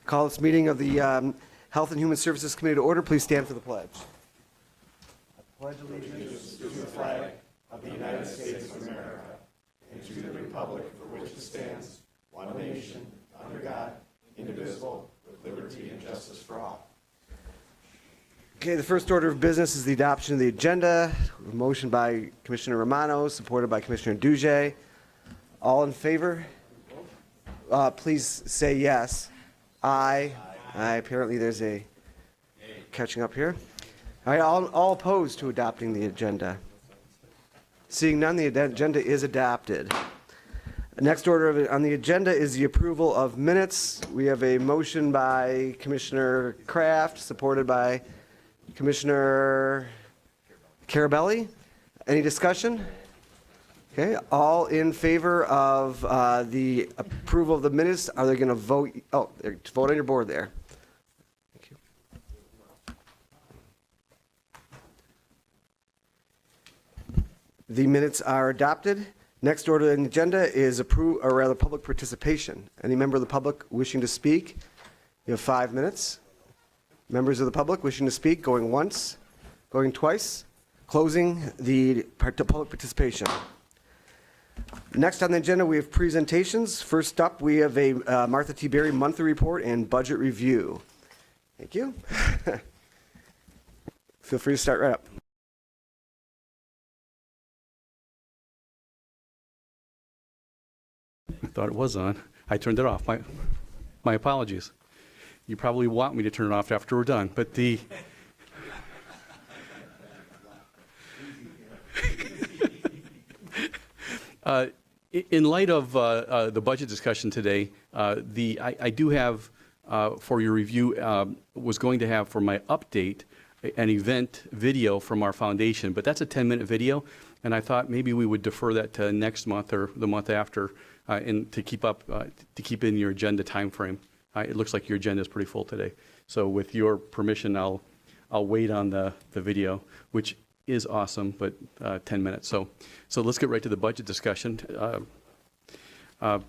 Call this meeting of the Health and Human Services Committee to order. Please stand for the pledge. I pledge allegiance to the flag of the United States of America and to the republic for which it stands, one nation, under God, indivisible, with liberty and justice for all. Okay, the first order of business is the adoption of the agenda. A motion by Commissioner Romano, supported by Commissioner Duge. All in favor? Please say yes. Aye. Aye. Apparently there's a catching up here. All right, all opposed to adopting the agenda? Seeing none, the agenda is adopted. Next order on the agenda is the approval of minutes. We have a motion by Commissioner Kraft, supported by Commissioner Carabelli. Any discussion? Okay, all in favor of the approval of the minutes, are they going to vote? Oh, vote on your board there. Thank you. The minutes are adopted. Next order on the agenda is public participation. Any member of the public wishing to speak? You have 5 minutes. Members of the public wishing to speak, going once, going twice, closing the public participation. Next on the agenda, we have presentations. First up, we have a Martha T. Berry monthly report and budget review. Thank you. Feel free to start right up. I thought it was on. I turned it off. My apologies. You probably want me to turn it off after we're done, but the in light of the budget discussion today, I do have for your review was going to have for my update an event video from our foundation, but that's a 10-minute video, and I thought maybe we would defer that to next month or the month after, and to keep in your agenda time frame. It looks like your agenda is pretty full today, so with your permission, I'll wait on the video, which is awesome, but 10 minutes. So let's get right to the budget discussion. In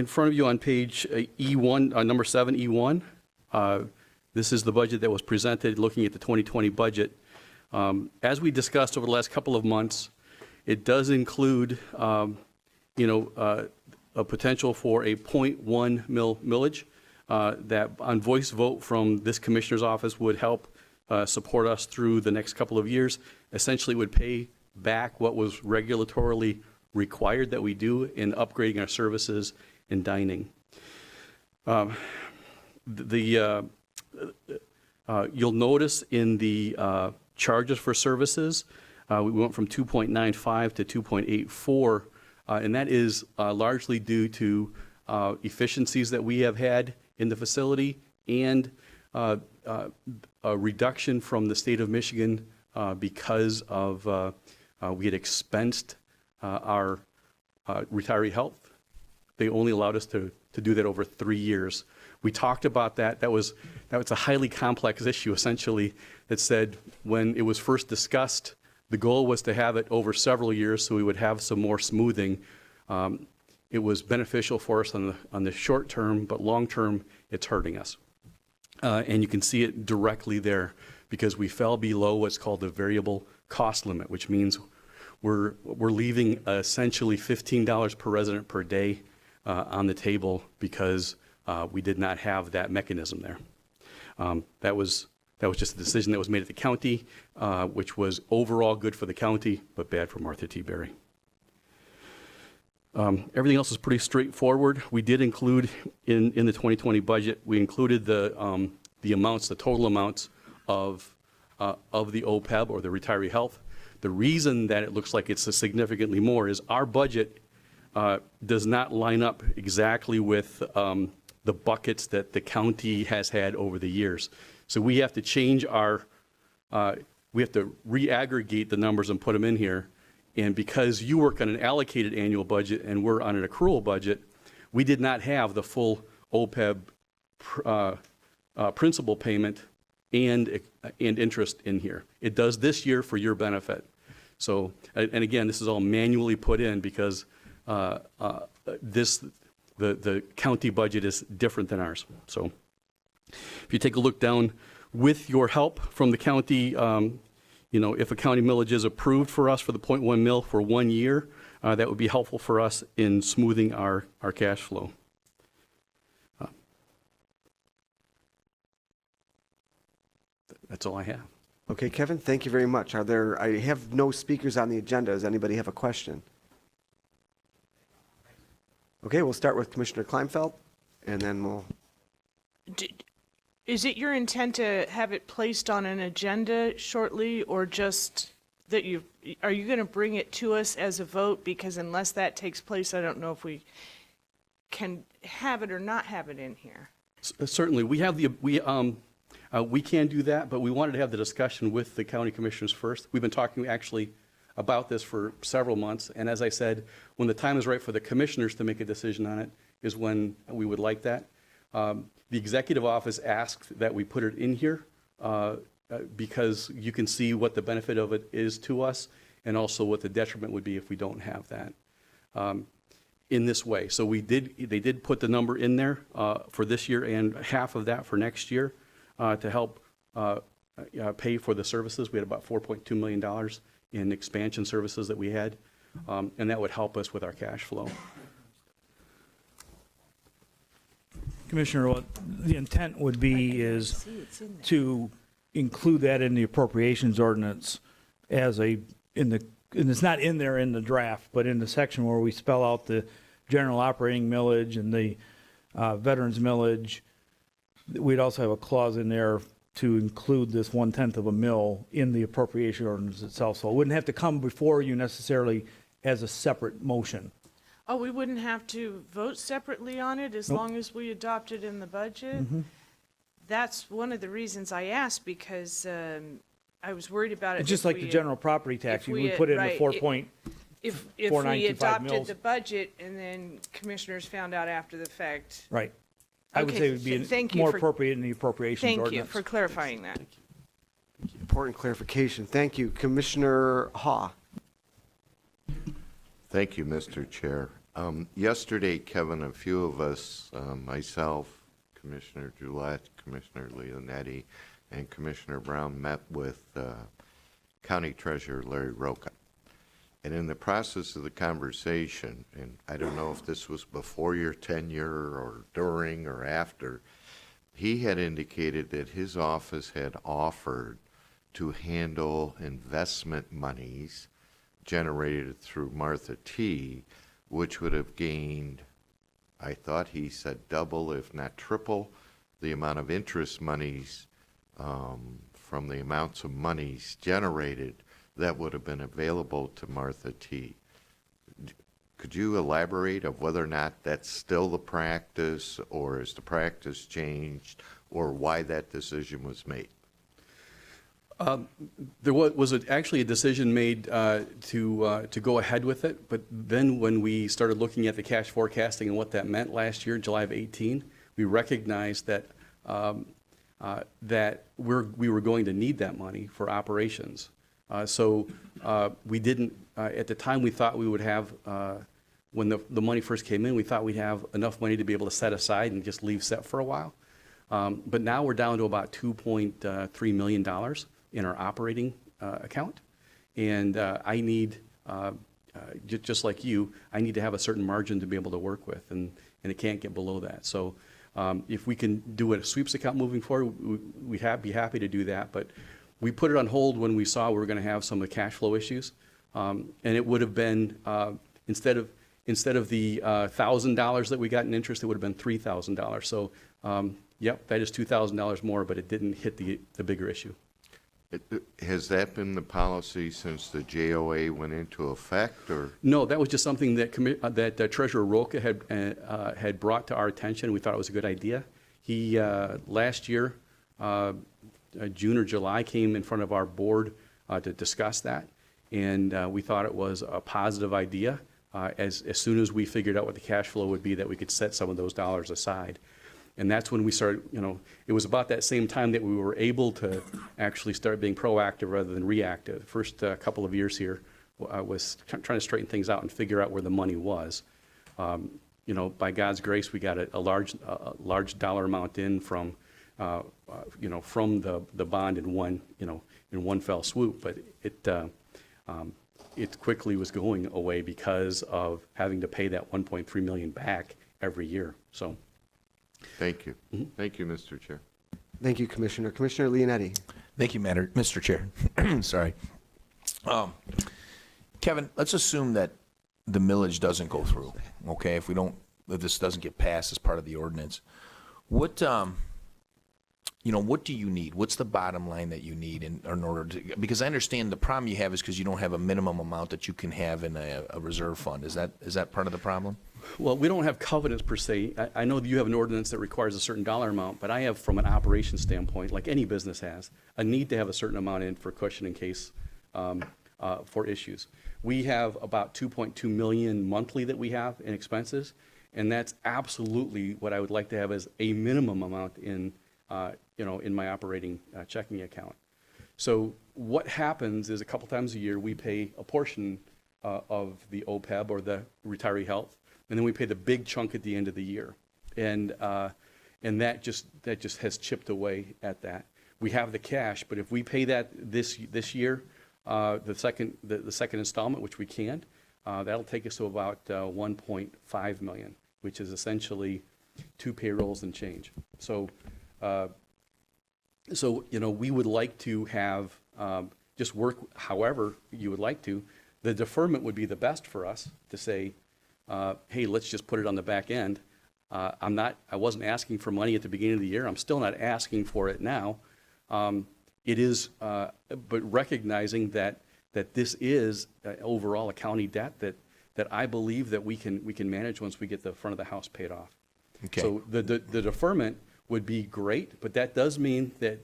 front of you on page E1, number 7, E1, this is the budget that was presented looking at the 2020 budget. As we discussed over the last couple of months, it does include, a potential for a 0.1 millage that on voice vote from this commissioner's office would help support us through the next couple of years. Essentially would pay back what was regulatorily required that we do in upgrading our services and dining. You'll notice in the charges for services, we went from 2.95 to 2.84, and that is largely due to efficiencies that we have had in the facility and a reduction from the state of Michigan because of we had expensed our retiree health. They only allowed us to do that over 3 years. We talked about that. That was a highly complex issue, essentially, that said when it was first discussed, the goal was to have it over several years so we would have some more smoothing. It was beneficial for us on the short term, but long term, it's hurting us. And you can see it directly there because we fell below what's called the variable cost limit, which means we're leaving essentially $15 per resident per day on the table because we did not have that mechanism there. That was just a decision that was made at the county, which was overall good for the county, but bad for Martha T. Berry. Everything else is pretty straightforward. We did include in the 2020 budget, we included the amounts, the total amounts of the OPEB or the retiree health. The reason that it looks like it's significantly more is our budget does not line up exactly with the buckets that the county has had over the years. So we have to change we have to re-aggregate the numbers and put them in here. And because you work on an allocated annual budget and we're on an accrual budget, we did not have the full OPEB principal payment and interest in here. It does this year for your benefit. So, and again, this is all manually put in because the county budget is different than ours. So if you take a look down, with your help from the county, if a county millage is approved for us for the 0.1 mil for 1 year, that would be helpful for us in smoothing our cash flow. That's all I have. Okay, Kevin, thank you very much. I have no speakers on the agenda. Does anybody have a question? Okay, we'll start with Commissioner Kleinfeld, and then we'll... Is it your intent to have it placed on an agenda shortly, or just that are you going to bring it to us as a vote? Because unless that takes place, I don't know if we can have it or not have it in here. Certainly, we can do that, but we wanted to have the discussion with the county commissioners first. We've been talking actually about this for several months, and as I said, when the time is right for the commissioners to make a decision on it is when we would like that. The executive office asked that we put it in here because you can see what the benefit of it is to us and also what the detriment would be if we don't have that in this way. So they did put the number in there for this year and half of that for next year to help pay for the services. We had about $4.2 million in expansion services that we had, and that would help us with our cash flow. Commissioner, what the intent would be is to include that in the appropriations ordinance as and it's not in there in the draft, but in the section where we spell out the general operating millage and the veterans millage, we'd also have a clause in there to include this 1/10 of a mil in the appropriation ordinance itself. So it wouldn't have to come before you necessarily as a separate motion. Oh, we wouldn't have to vote separately on it as long as we adopt it in the budget? That's one of the reasons I asked, because I was worried about it. It's just like the general property tax. You would put it in the 4.492.5 If we adopted mils. the budget and then commissioners found out after the fact. Right. I would Okay, say it would be thank you more for- appropriate in the appropriations Thank ordinance. you for clarifying that. Important clarification. Thank you. Commissioner Haw. Thank you, Mr. Chair. Yesterday, Kevin, a few of us, myself, Commissioner Gillette, Commissioner Leonetti, and Commissioner Brown met with County Treasurer Larry Roca. And in the process of the conversation, and I don't know if this was before your tenure or during or after, he had indicated that his office had offered to handle investment monies generated through Martha T., which would have gained, I thought he said double, if not triple, the amount of interest monies from the amounts of monies generated that would have been available to Martha T. Could you elaborate of whether or not that's still the practice, or has the practice changed, or why that decision was made? There was actually a decision made to go ahead with it, but then when we started looking at the cash forecasting and what that meant last year, July of 18, we recognized that we were going to need that money for operations. So we didn't, at the time we thought we would have, when the money first came in, we thought we'd have enough money to be able to set aside and just leave set for a while. But now we're down to about $2.3 million in our operating account. And I need, just like you, I need to have a certain margin to be able to work with, and it can't get below that. So if we can do a sweeps account moving forward, we'd be happy to do that. But we put it on hold when we saw we were going to have some of the cash flow issues. And it would have been, instead of the $1,000 that we got in interest, it would have been $3,000. So, yep, that is $2,000 more, but it didn't hit the bigger issue. Has that been the policy since the JOA went into effect, or? No, that was just something that Treasurer Roca had brought to our attention. We thought it was a good idea. He, last year, June or July, came in front of our board to discuss that, and we thought it was a positive idea as soon as we figured out what the cash flow would be, that we could set some of those dollars aside. And that's when we started, it was about that same time that we were able to actually start being proactive rather than reactive. The first couple of years here was trying to straighten things out and figure out where the money was. by God's grace, we got a large dollar amount in from, from the bond in one fell swoop, but it quickly was going away because of having to pay that 1.3 million back every year. So, Thank you. Thank you, Mr. Chair. Thank you, Commissioner. Commissioner Leonetti. Thank you, Mr. Chair. Sorry. Kevin, let's assume that the millage doesn't go through, okay? If this doesn't get passed as part of the ordinance, what do you need? What's the bottom line that you need in order to, because I understand the problem you have is because you don't have a minimum amount that you can have in a reserve fund. Is that part of the problem? well, we don't have covenants per se. I know that you have an ordinance that requires a certain dollar amount, but I have, from an operation standpoint, like any business has, a need to have a certain amount in for cushion in case for issues. We have about 2.2 million monthly that we have in expenses, and that's absolutely what I would like to have as a minimum amount in my operating checking account. So what happens is a couple times a year we pay a portion of the OPEB or the retiree health, and then we pay the big chunk at the end of the year, and that just has chipped away at that. We have the cash, but if we pay that this year, the second installment, which we can't, that'll take us to about 1.5 million, which is essentially 2 payrolls and change. So we would like to have just work however you would like to. The deferment would be the best for us to say, hey, let's just put it on the back end. I wasn't asking for money at the beginning of the year. I'm still not asking for it now. It is, but recognizing that this is overall a county debt that I believe that we can manage once we get the front of the house paid off. Okay. So the deferment would be great, but that does mean that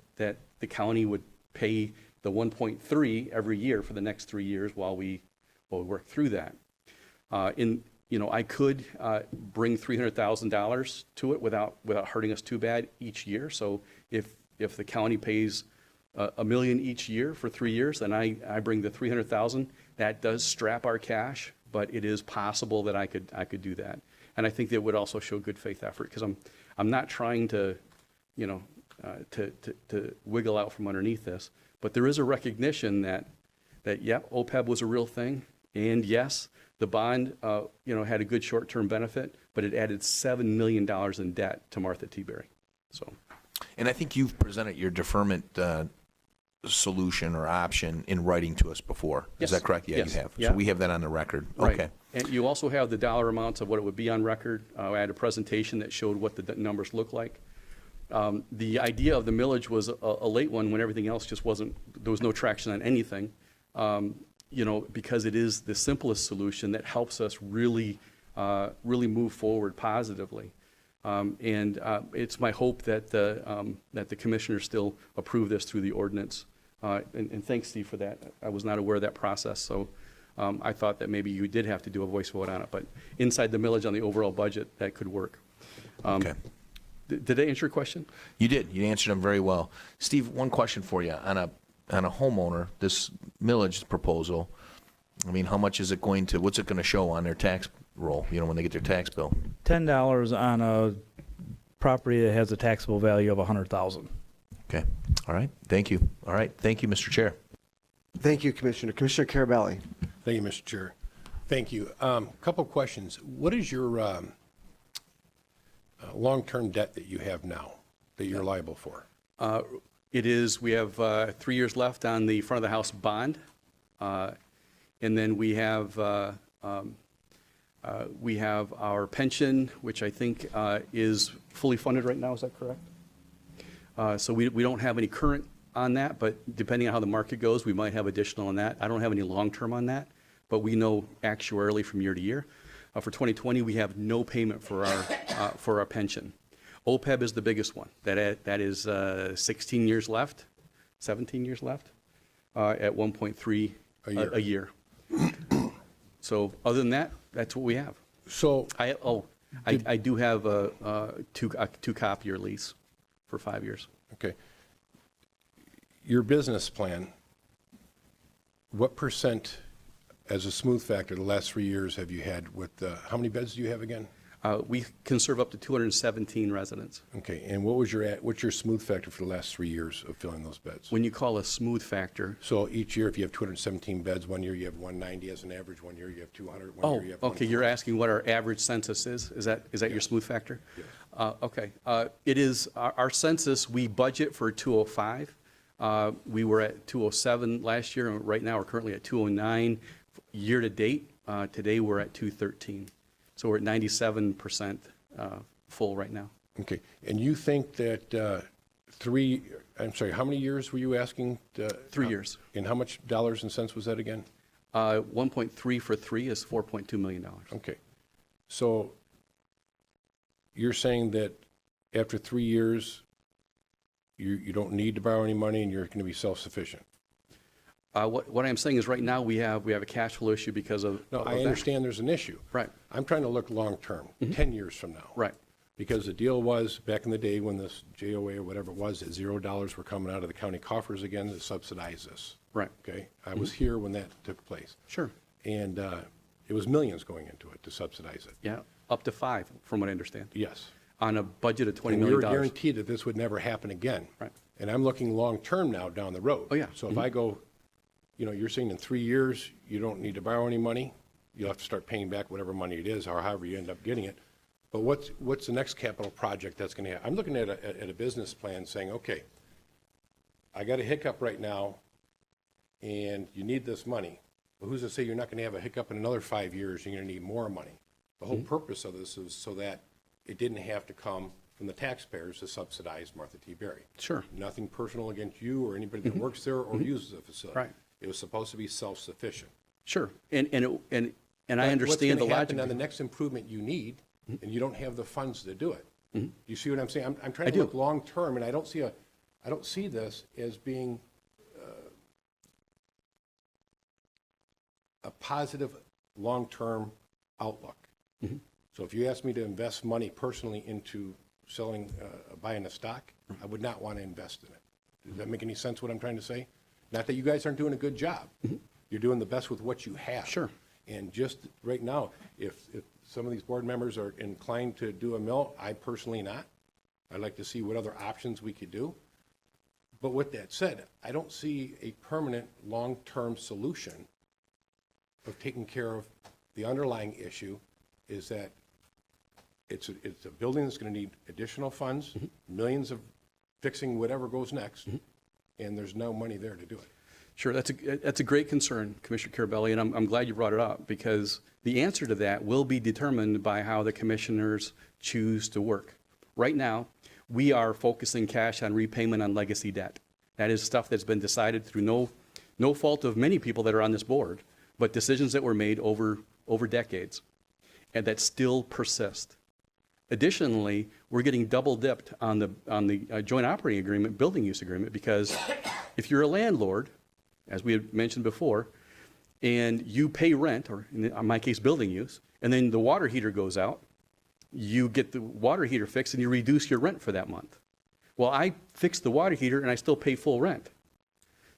the county would pay the 1.3 every year for the next 3 years while we work through that. I could bring $300,000 to it without hurting us too bad each year. So if the county pays $1 million each year for 3 years, then I bring the $300,000. That does strap our cash, but it is possible that I could do that. And I think that would also show good faith effort, because I'm not trying to wiggle out from underneath this, but there is a recognition that OPEB was a real thing, and yes, the bond had a good short-term benefit, but it added $7 million in debt to Martha T. Berry. So, And I think you've presented your deferment solution or option in writing to us before. Yes. Is that correct? Yeah, Yes. you have. Yeah. So we have that on the record. right. Okay. And you also have the dollar amounts of what it would be on record. I had a presentation that showed what the numbers look like. The idea of the millage was a late one when everything else just wasn't, there was no traction on anything, because it is the simplest solution that helps us really move forward positively. And it's my hope that the commissioners still approve this through the ordinance. And thanks, Steve, for that. I was not aware of that process, so I thought that maybe you did have to do a voice vote on it. But inside the millage on the overall budget, that could work. Okay. Did I answer your question? You did. You answered them very well. Steve, one question for you. On a homeowner, this millage proposal, I mean, how much is it going to, what's it going to show on their tax roll, when they get their tax bill? $10 on a property that has a taxable value of $100,000. Okay. All right. Thank you. All right. Thank you, Mr. Chair. Thank you, Commissioner. Commissioner Carabelli. Thank you, Mr. Chair. Thank you. Couple of questions. What is your long-term debt that you have now that you're liable for? It is, we have 3 years left on the front of the house bond. And then we have our pension, which I think is fully funded right now. Is that correct? So we don't have any current on that, but depending on how the market goes, we might have additional on that. I don't have any long-term on that, but we know actuarially from year to year. For 2020, we have no payment for our pension. OPEB is the biggest one. That is 16 years left, 17 years left, at 1.3 a year. So other than that, that's what we have. So I do have a two-copier lease for 5 years. okay. Your business plan, what percent as a smooth factor the last 3 years have you had with, how many beds do you have again? We can serve up to 217 residents. Okay, and what's your smooth factor for the last 3 years of filling those beds? When you call a smooth factor, So each year, if you have 217 beds, 1 year you have 190 as an average, 1 year you have 200, 1 year you have okay, you're 140. asking what our average census is? Is that your smooth factor? Yes. Okay, it is, our census, we budget for 205. We were at 207 last year, and right now we're currently at 209. Year to date, today we're at 213. So we're at 97% full right now. Okay, and you think that how many years were you asking? 3 years. And how much dollars and cents was that again? 1.3 for 3 is $4.2 million. Okay, so you're saying that after 3 years, you don't need to borrow any money and you're going to be self-sufficient? What I'm saying is right now we have a cash flow issue because of. No, of I that. understand there's an issue. Right. I'm trying to look long-term, 10 years from now. Right. Because the deal was, back in the day when this JOA or whatever it was, that $0 were coming out of the county coffers again to subsidize this. Right. Okay? I was here when that took place. Sure. And it was millions going into it to subsidize it. Yeah, up to 5, from what I understand, Yes. on a budget of $20 And we were million. guaranteed that this would never happen again. Right. And I'm looking long-term now down the road. Oh, yeah. So if I go, you're saying in 3 years, you don't need to borrow any money. You'll have to start paying back whatever money it is, or however you end up getting it. But what's the next capital project that's going to happen? I'm looking at a business plan saying, okay, I got a hiccup right now, and you need this money. Well, who's to say you're not going to have a hiccup in another 5 years, and you're going to need more money? The whole purpose of this is so that it didn't have to come from the taxpayers to subsidize Martha T. Berry. Sure. Nothing personal against you or anybody that works there or uses the facility. Right. It was supposed to be self-sufficient. Sure, and I But understand the What's going to logic. happen on the next improvement you need, and you don't have the funds to do it? You see what I'm saying? I'm trying I to do. look long-term, and I don't see this as being a positive long-term outlook. So if you ask me to invest money personally into buying a stock, I would not want to invest in it. Does that make any sense, what I'm trying to say? Not that you guys aren't doing a good job. You're doing the best with what you have. Sure. And just right now, if some of these board members are inclined to do a mill, I personally not. I'd like to see what other options we could do. But with that said, I don't see a permanent, long-term solution of taking care of the underlying issue is that it's a building that's going to need additional funds, millions of fixing whatever goes next, and there's no money there to do it. Sure, that's a great concern, Commissioner Carabelli, and I'm glad you brought it up, because the answer to that will be determined by how the commissioners choose to work. Right now, we are focusing cash on repayment on legacy debt. That is stuff that's been decided through no fault of many people that are on this board, but decisions that were made over decades, and that still persist. Additionally, we're getting double dipped on the joint operating agreement, building use agreement, because if you're a landlord, as we had mentioned before, and you pay rent, or in my case, building use, and then the water heater goes out, you get the water heater fixed and you reduce your rent for that month. Well, I fixed the water heater and I still pay full rent.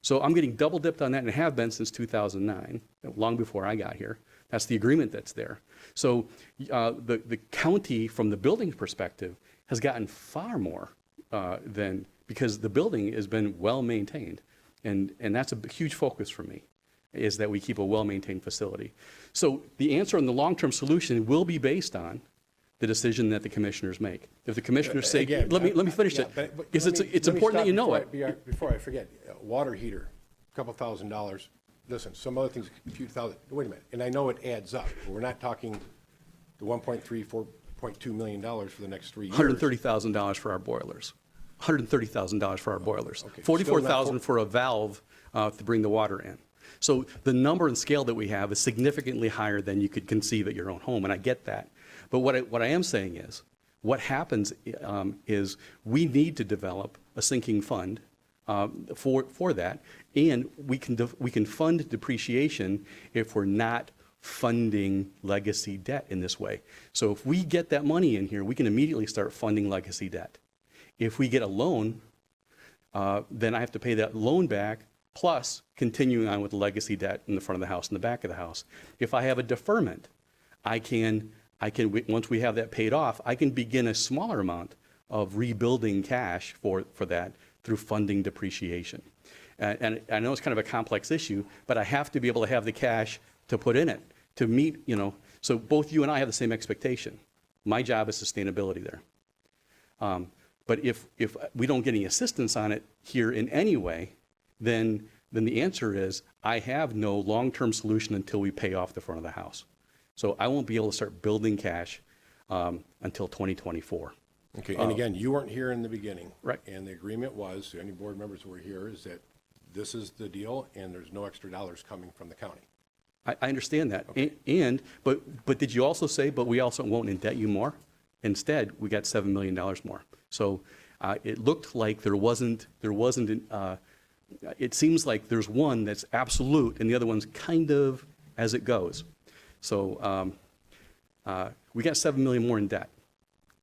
So I'm getting double dipped on that and have been since 2009, long before I got here. That's the agreement that's there. So the county, from the building perspective, has gotten far more than, because the building has been well maintained. And that's a huge focus for me, is that we keep a well-maintained facility. So the answer on the long-term solution will be based on the decision that the commissioners make. If the commissioners say, Again, let me finish yeah, it, but because let me it's important that you know stop it. Before I forget, water heater, a couple $1,000s. Listen, some other things, a few thousand, wait a minute, and I know it adds up. We're not talking the $1.3, $4.2 million for the next 3 years. $130,000 for our boilers. $130,000 for our boilers. Okay. $44,000 for a valve to bring the water in. So the number and scale that we have is significantly higher than you could conceive at your own home, and I get that. But what I am saying is, what happens is we need to develop a sinking fund for that, and we can fund depreciation if we're not funding legacy debt in this way. So if we get that money in here, we can immediately start funding legacy debt. If we get a loan, then I have to pay that loan back, plus continuing on with the legacy debt in the front of the house and the back of the house. If I have a deferment, I can once we have that paid off, I can begin a smaller amount of rebuilding cash for that through funding depreciation. And I know it's kind of a complex issue, but I have to be able to have the cash to put in it to meet, so both you and I have the same expectation. My job is sustainability there. But if we don't get any assistance on it here in any way, then the answer is I have no long-term solution until we pay off the front of the house. So I won't be able to start building cash until 2024. Okay, and again, you weren't here in the beginning. Right. And the agreement was, any board members who were here, is that this is the deal and there's no extra dollars coming from the county. I understand that. But did you also say, but we also won't indebt you more? Instead, we got $7 million more. So it looked like there wasn't, it seems like there's one that's absolute and the other one's kind of as it goes. So we got $7 million more in debt.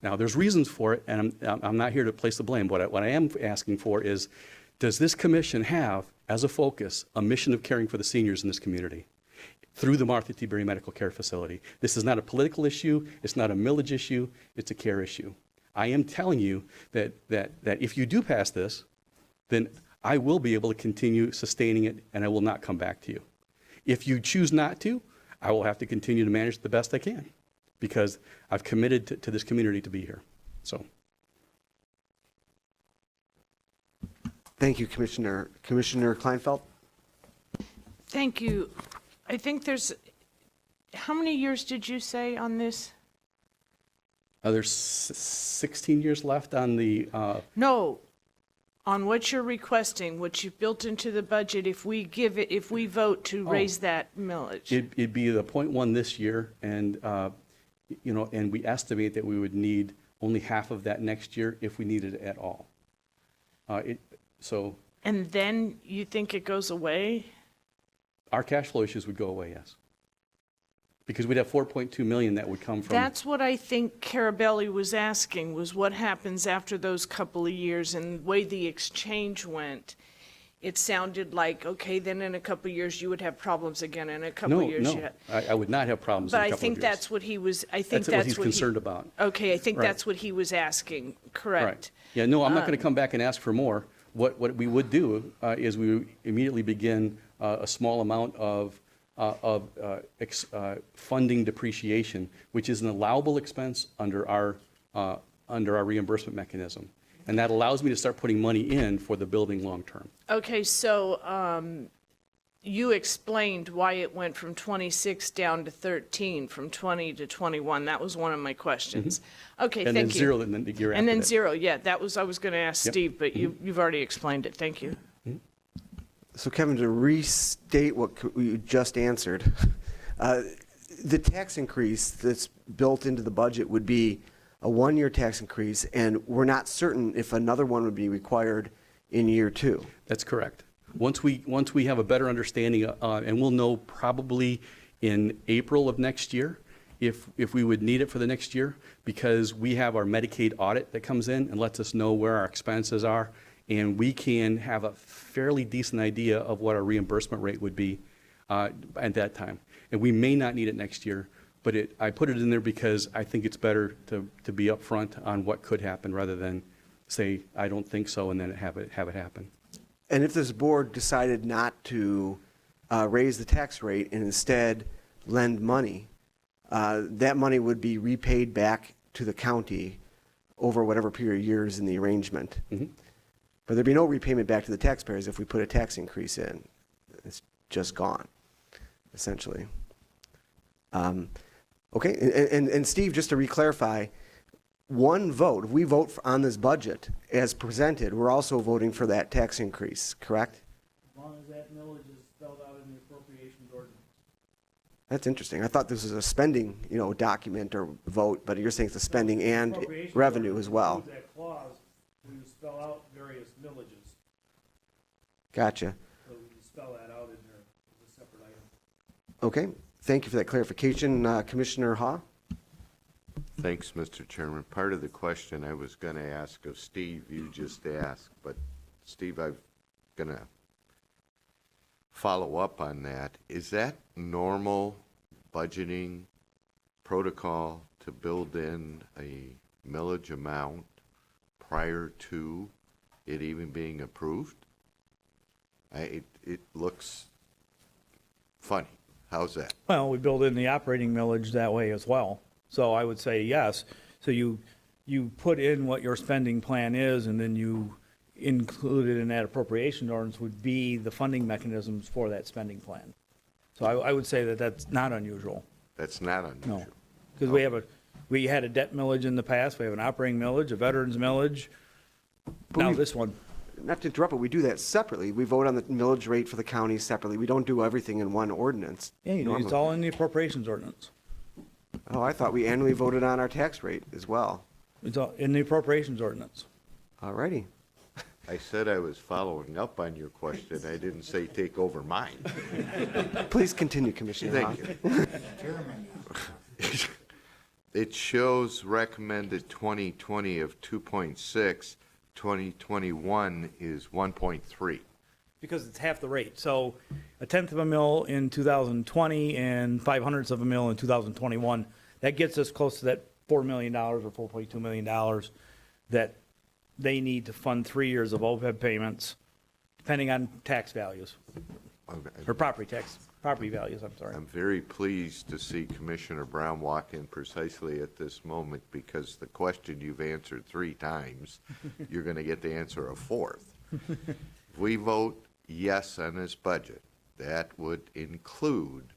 Now, there's reasons for it, and I'm not here to place the blame. What I am asking for is, does this commission have, as a focus, a mission of caring for the seniors in this community through the Martha T. Berry Medical Care Facility? This is not a political issue. It's not a millage issue. It's a care issue. I am telling you that if you do pass this, then I will be able to continue sustaining it, and I will not come back to you. If you choose not to, I will have to continue to manage it the best I can, because I've committed to this community to be here. So, Thank you, Commissioner. Commissioner Kleinfeld? Thank you. I think how many years did you say on this? there's 16 years left on the, No, on what you're requesting, what you've built into the budget, if we vote to raise that millage. it'd be the 0.1 this year, and, and we estimate that we would need only half of that next year if we needed it at all. So And then you think it goes away? our cash flow issues would go away, yes. Because we'd have 4.2 million that would come from. That's what I think Carabelli was asking, was what happens after those couple of years, and the way the exchange went. It sounded like, okay, then in a couple of years you would have problems again, in a couple of years you had. I would not have problems in a But I couple of think years. that's what he was, That's what he's concerned about. Okay, I think Right. that's what he was asking, correct. Right. Yeah, no, I'm not going to come back and ask for more. What we would do is we would immediately begin a small amount of funding depreciation, which is an allowable expense under our reimbursement mechanism. And that allows me to start putting money in for the building long-term. Okay, so you explained why it went from 26 down to 13, from 20 to 21. That was one of my questions. Okay, And thank then you. zero the year after And then that. zero, yeah, that was, I was going to ask Yep. Steve, but you've already explained it. Thank you. So Kevin, to restate what you just answered, the tax increase that's built into the budget would be a one-year tax increase, and we're not certain if another one would be required in year two. That's correct. Once we have a better understanding, and we'll know probably in April of next year if we would need it for the next year, because we have our Medicaid audit that comes in and lets us know where our expenses are, and we can have a fairly decent idea of what our reimbursement rate would be at that time. And we may not need it next year, but I put it in there because I think it's better to be upfront on what could happen rather than say, I don't think so, and then have it happen. And if this board decided not to raise the tax rate and instead lend money, that money would be repaid back to the county over whatever period of years in the arrangement. Mhm. But there'd be no repayment back to the taxpayers if we put a tax increase in. It's just gone, essentially. Okay, and Steve, just to re-clarify, one vote, if we vote on this budget as presented, we're also voting for that tax increase, correct? As long as that millage is spelled out in the appropriations ordinance. That's interesting. I thought this was a spending, document or vote, but you're saying it's a spending and Appropriations revenue as ordinance well. includes that clause where you spell out various millages, Gotcha. so we can spell that out in there as a separate item. Okay, thank you for that clarification. Commissioner Ha? Thanks, Mr. Chairman. Part of the question I was going to ask of Steve, you just asked, but Steve, I'm going to follow up on that. Is that normal budgeting protocol to build in a millage amount prior to it even being approved? It looks funny. How's that? Well, we build in the operating millage that way as well. So I would say yes. So you put in what your spending plan is, and then you included in that appropriation ordinance would be the funding mechanisms for that spending plan. So I would say that that's not unusual. That's not unusual. No. Because we had a debt millage in the past, we have an operating millage, a veterans millage. But Now we- this one, Not to interrupt, but we do that separately. We vote on the millage rate for the county separately. We don't do everything in one ordinance. yeah, it's normally. all in the appropriations ordinance. Oh, I thought we annually voted on our tax rate as well. It's all in the appropriations ordinance. All righty. I said I was following up on your question. I didn't say take over mine. Please continue, Commissioner Hawk. Thank you. It shows recommended 2020 of 2.6, 2021 is 1.3. Because it's half the rate. So a tenth of a mil in 2020 and 5/100ths of a mil in 2021. That gets us close to that $4 million or $4.2 million that they need to fund 3 years of OPEB payments, depending on tax values, or property values, I'm sorry. I'm very pleased to see Commissioner Brown walk in precisely at this moment, because the question you've answered 3 times, you're going to get the answer a 4th. If we vote yes on this budget, that would include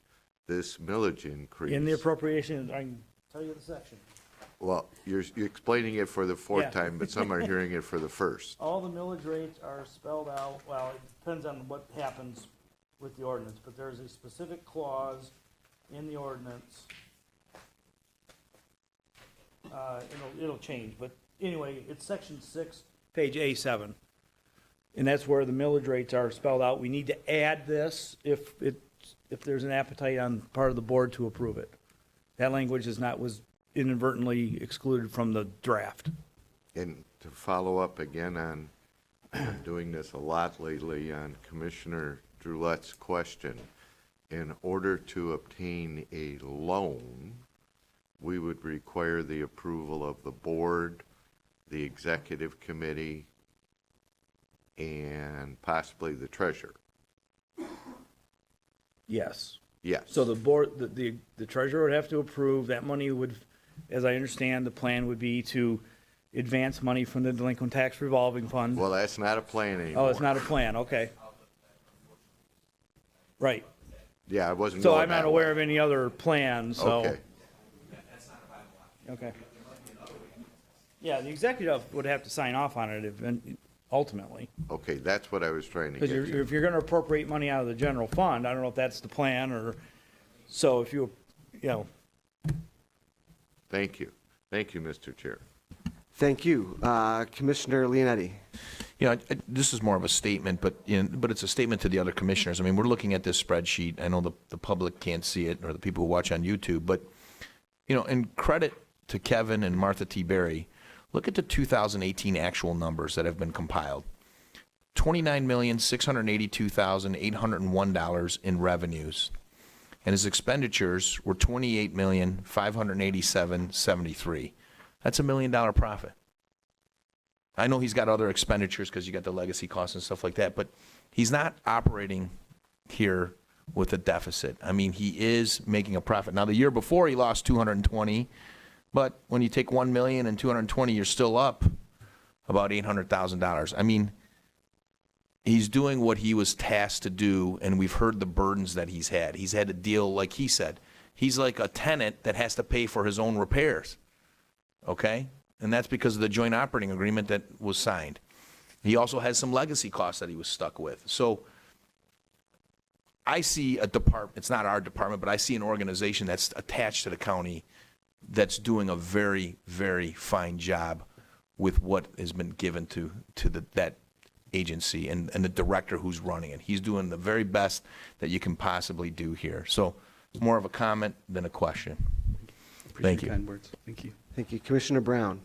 this millage increase. In the appropriation, I can tell you the section. Well, you're explaining it for the 4th Yeah. time, but some are hearing it for the first. All the millage rates are spelled out, well, it depends on what happens with the ordinance, but there's a specific clause in the ordinance. It'll change, but anyway, it's section 6, page A7. And that's where the millage rates are spelled out. We need to add this if there's an appetite on part of the board to approve it. That language was inadvertently excluded from the draft. And to follow up again on, I'm doing this a lot lately, on Commissioner Droulette's question, in order to obtain a loan, we would require the approval of the board, the executive committee, and possibly the treasurer. Yes. Yes. So the board, the treasurer would have to approve, that money would, as I understand, the plan would be to advance money from the delinquent tax revolving fund. Well, that's not a plan anymore. Oh, it's not a plan, okay. Right, Yeah, I wasn't so going I'm not that aware way. of any other plans, so. Okay. Okay. Yeah, the executive would have to sign off on it ultimately. Okay, that's what I was trying to Because get to. if you're gonna appropriate money out of the general fund, I don't know if that's the plan, or, so if you know, Thank you. Thank you, Mr. Chair. Thank you. Commissioner Leonetti. You know, this is more of a statement, but it's a statement to the other commissioners. I mean, we're looking at this spreadsheet. I know the public can't see it, or the people who watch on YouTube, but, you know, in credit to Kevin and Martha T. Berry, look at the 2018 actual numbers that have been compiled. $29,682,801 in revenues, and his expenditures were $28,587,073. That's $1 million profit. I know he's got other expenditures because you got the legacy costs and stuff like that, but he's not operating here with a deficit. I mean, he is making a profit. Now, the year before he lost 220, but when you take 1 million and 220, you're still up about $800,000. I mean, he's doing what he was tasked to do, and we've heard the burdens that he's had. He's had to deal, like he said, he's like a tenant that has to pay for his own repairs. Okay? And that's because of the joint operating agreement that was signed. He also has some legacy costs that he was stuck with. So I see a department, it's not our department, but I see an organization that's attached to the county that's doing a very, very fine job with what has been given to that agency and the director who's running it. He's doing the very best that you can possibly do here. So it's more of a comment than a question. Appreciate Thank your you. kind words. Thank you. Thank you. Commissioner Brown.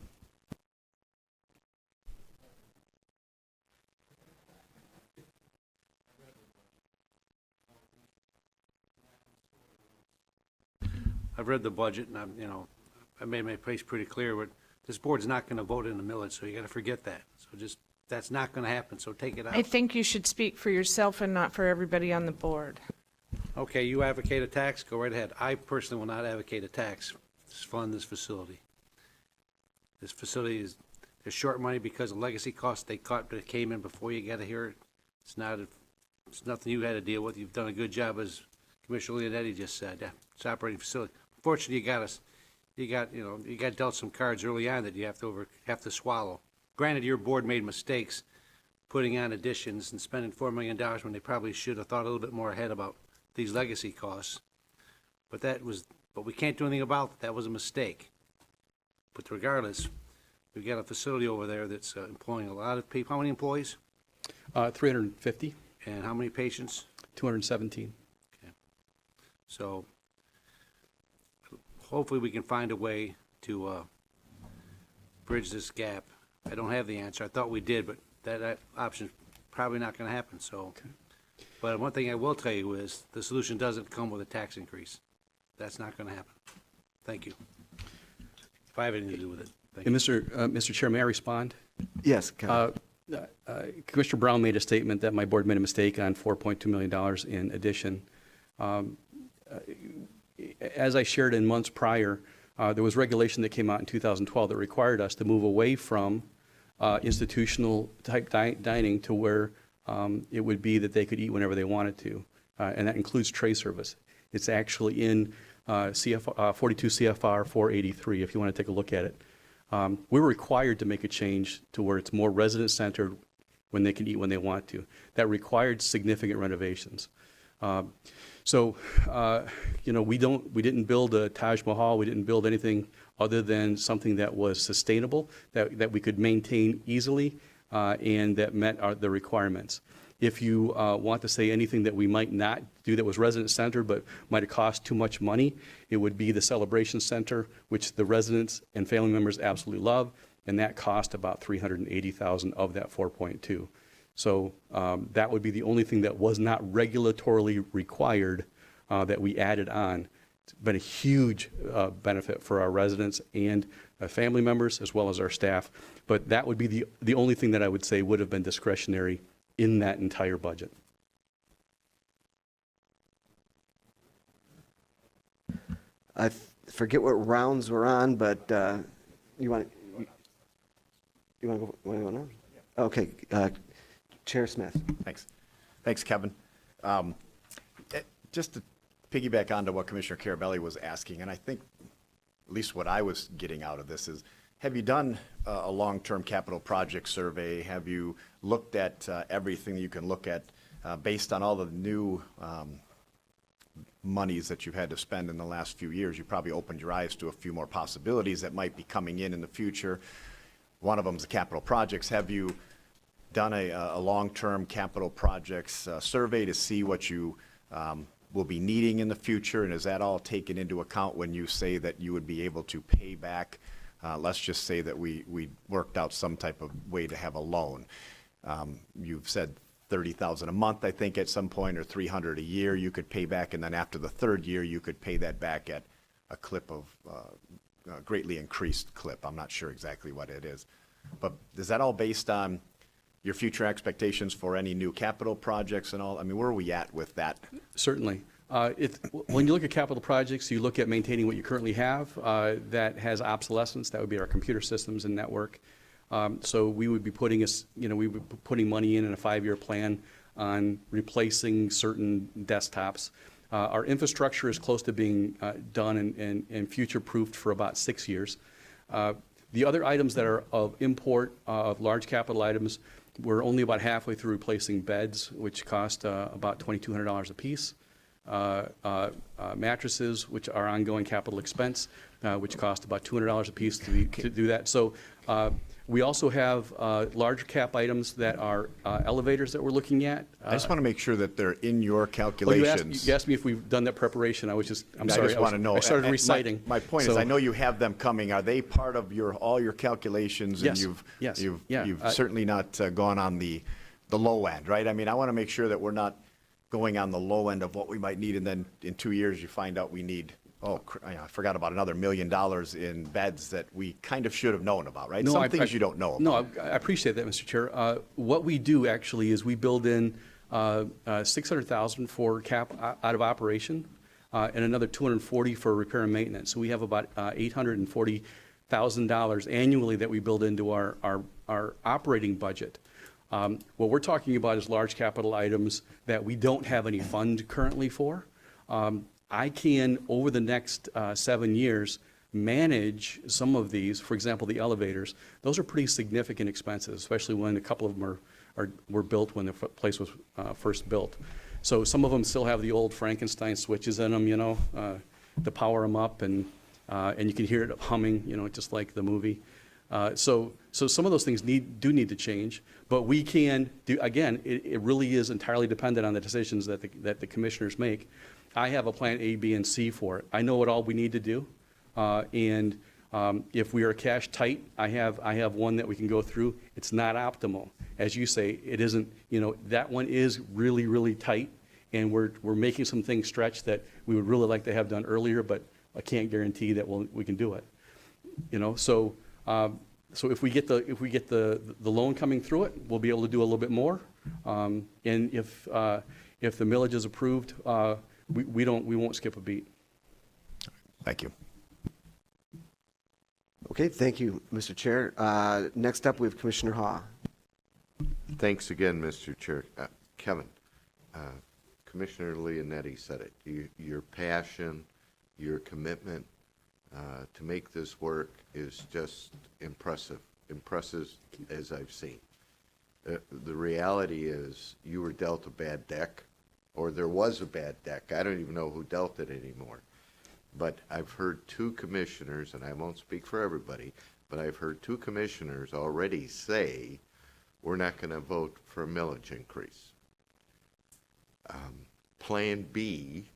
I've read the budget, and I made my place pretty clear, but this board's not going to vote in the millage, so you got to forget that. So just, that's not going to happen, so take it out. I think you should speak for yourself and not for everybody on the board. Okay, you advocate a tax, go right ahead. I personally will not advocate a tax to fund this facility. This facility is, there's short money because of legacy costs they caught, but it came in before you got to hear it. It's not, it's nothing you had to deal with. You've done a good job, as Commissioner Leonetti just said. Yeah, it's an operating facility. Fortunately, you got dealt some cards early on that you have to swallow. Granted, your board made mistakes putting on additions and spending $4 million when they probably should have thought a little bit more ahead about these legacy costs. But we can't do anything about it. That was a mistake. But regardless, we've got a facility over there that's employing a lot of people. How many employees? 350, And how many patients? 217. Okay. So hopefully we can find a way to bridge this gap. I don't have the answer. I thought we did, but that option's probably not going to happen, so. Okay. But one thing I will tell you is the solution doesn't come with a tax increase. That's not going to happen. Thank you. If I have anything to do with it. Thank And you. Mr. Chair, may I respond? Yes, Kevin. Commissioner Brown made a statement that my board made a mistake on $4.2 million in addition. As I shared in months prior, there was regulation that came out in 2012 that required us to move away from institutional type dining to where it would be that they could eat whenever they wanted to, and that includes tray service. It's actually in 42 CFR 483, if you want to take a look at it. We were required to make a change to where it's more resident-centered when they can eat when they want to. That required significant renovations. We didn't build a Taj Mahal. We didn't build anything other than something that was sustainable, that we could maintain easily, and that met the requirements. If you want to say anything that we might not do that was resident-centered but might have cost too much money, it would be the Celebration Center, which the residents and family members absolutely love, and that cost about $380,000 of that 4.2. So that would be the only thing that was not regulatorily required that we added on. It's been a huge benefit for our residents and family members as well as our staff. But that would be the only thing that I would say would have been discretionary in that entire budget. I forget what rounds we're on, but you want to go now? Okay, Chair Smith. Thanks, Kevin. Just to piggyback onto what Commissioner Carabelli was asking, and I think at least what I was getting out of this is, have you done a long-term capital project survey? Have you looked at everything that you can look at based on all the new monies that you've had to spend in the last few years? You probably opened your eyes to a few more possibilities that might be coming in the future. One of them is the capital projects. Have you done a long-term capital projects survey to see what you will be needing in the future? And is that all taken into account when you say that you would be able to pay back? Let's just say that we worked out some type of way to have a loan. You've said $30,000 a month, I think, at some point, or $300 a year you could pay back, and then after the third year you could pay that back at a clip of greatly increased clip. I'm not sure exactly what it is, but is that all based on your future expectations for any new capital projects and all? I mean, where are we at with that? Certainly. When you look at capital projects, you look at maintaining what you currently have that has obsolescence. That would be our computer systems and network. So we would be putting money in a 5-year plan on replacing certain desktops. Our infrastructure is close to being done and future-proofed for about 6 years. The other items that are of import, of large capital items, we're only about halfway through replacing beds, which cost about $2,200 a piece. Mattresses, which are ongoing capital expense, which cost about $200 a piece to do that. So we also have larger cap items that are elevators that we're looking at. I just want to make sure that they're in your Well, calculations. you asked me if we've done that preparation. I'm I sorry. just want to know. I started And reciting. My point So- is, I know you have them coming. Are they part of all your calculations? Yes, And yes, you've yeah. certainly not gone on the low end, right? I mean, I want to make sure that we're not going on the low end of what we might need, and then in 2 years you find out we need I forgot about another $1 million in beds that we kind of should have known about, right? No, Some things you don't know about. No, I appreciate that, Mr. Chair. What we do actually is we build in $600,000 for cap out of operation and another $240 for repair and maintenance. So we have about $840,000 annually that we build into our operating budget. What we're talking about is large capital items that we don't have any fund currently for. I can, over the next 7 years, manage some of these. For example, the elevators. Those are pretty significant expenses, especially when a couple of them were built when the place was first built. So some of them still have the old Frankenstein switches in them, you know, to power them up, and you can hear it humming, you know, just like the movie. So some of those things do need to change, but we can do, again, it really is entirely dependent on the decisions that the commissioners make. I have a plan A, B, and C for it. I know what all we need to do, and if we are cash tight, I have one that we can go through. It's not optimal. As you say, it isn't, you know, that one is really, really tight, and we're making some things stretch that we would really like to have done earlier, but I can't guarantee that we can do it. You know, so if we get the loan coming through it, we'll be able to do a little bit more. And if the millage is approved, we won't skip a beat. Thank you. Okay, thank you, Mr. Chair. Next up, we have Commissioner Ha. Thanks again, Mr. Chair. Kevin, Commissioner Leonetti said it. Your passion, your commitment to make this work is just impressive as I've seen. The reality is you were dealt a bad deck, or there was a bad deck. I don't even know who dealt it anymore. But I've heard two commissioners, and I won't speak for everybody, but I've heard two commissioners already say we're not going to vote for a millage increase. Plan B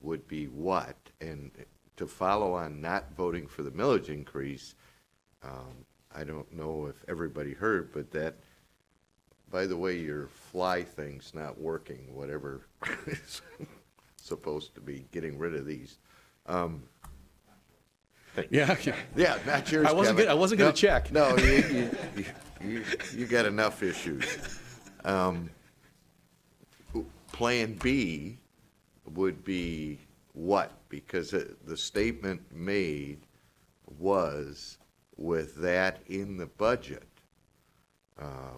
would be what? And to follow on not voting for the millage increase, I don't know if everybody heard, but that, by the way, your fly thing's not working, whatever is supposed to be getting rid of these. Yeah. Yeah, not yours, I wasn't going to check. No, you got enough issues. Plan B would be what? Because the statement made was with that in the budget.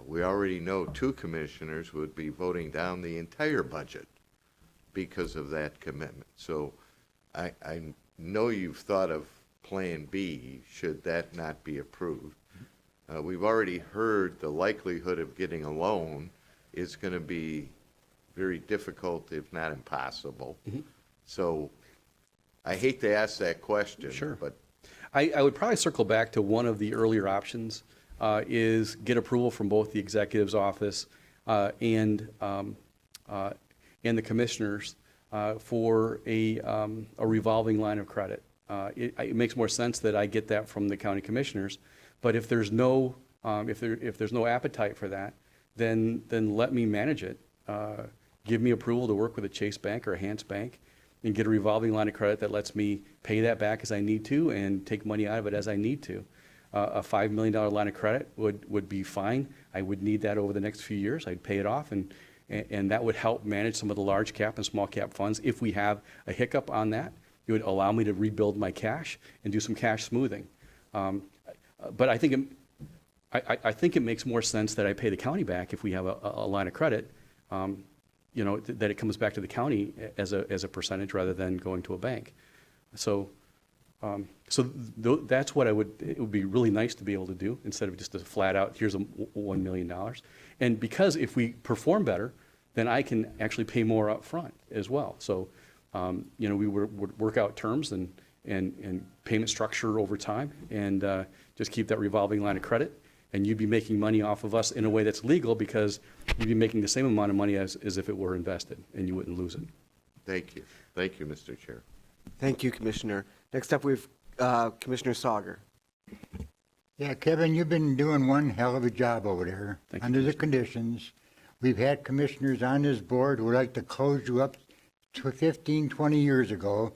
We already know two commissioners would be voting down the entire budget because of that commitment. So I know you've thought of Plan B, should that not be approved. We've already heard the likelihood of getting a loan is going to be very difficult, if not impossible. Mm-hmm. So I hate to ask that question. Sure. But I would probably circle back to one of the earlier options, is get approval from both the executive's office and the commissioners for a revolving line of credit. It makes more sense that I get that from the county commissioners, but if there's no appetite for that, then let me manage it. Give me approval to work with a Chase Bank or a Hans Bank and get a revolving line of credit that lets me pay that back as I need to and take money out of it as I need to. A $5 million line of credit would be fine. I would need that over the next few years. I'd pay it off, and that would help manage some of the large cap and small cap funds. If we have a hiccup on that, it would allow me to rebuild my cash and do some cash smoothing. But I think it makes more sense that I pay the county back if we have a line of credit. That it comes back to the county as a percentage rather than going to a bank. So that's what it would be really nice to be able to do instead of just a flat out, here's $1 million. And because if we perform better, then I can actually pay more up front as well. So, we would work out terms and payment structure over time and just keep that revolving line of credit. And you'd be making money off of us in a way that's legal because you'd be making the same amount of money as if it were invested, and you wouldn't lose it. thank you. Thank you, Mr. Chair. Thank you, Commissioner. Next up, we have Commissioner Sauger. Yeah, Kevin, you've been doing one hell of a job over there under the conditions. We've had commissioners on this board who would like to close you up to 15, 20 years ago.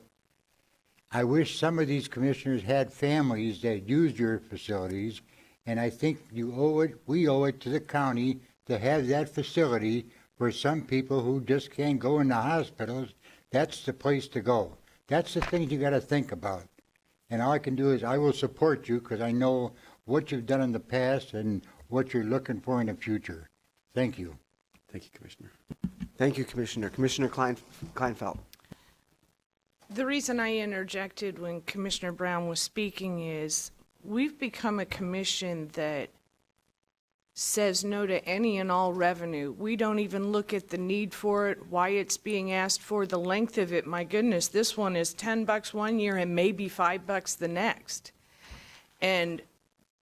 I wish some of these commissioners had families that used your facilities, and I think we owe it to the county to have that facility for some people who just can't go in the hospitals. That's the place to go. That's the things you got to think about. And all I can do is I will support you because I know what you've done in the past and what you're looking for in the future. Thank you. Thank you, Commissioner. Thank you, Commissioner. Commissioner Kleinfeld. The reason I interjected when Commissioner Brown was speaking is we've become a commission that says no to any and all revenue. We don't even look at the need for it, why it's being asked for, the length of it. My goodness, this one is $10 one year and maybe $5 the next. And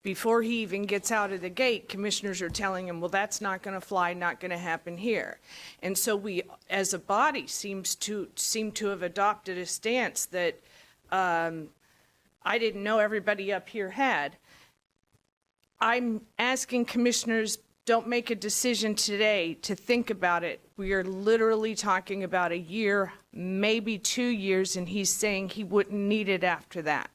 before he even gets out of the gate, commissioners are telling him, well, that's not going to fly, not going to happen here. And so we, as a body, seem to have adopted a stance that I didn't know everybody up here had. I'm asking commissioners, don't make a decision today to think about it. We are literally talking about a year, maybe 2 years, and he's saying he wouldn't need it after that.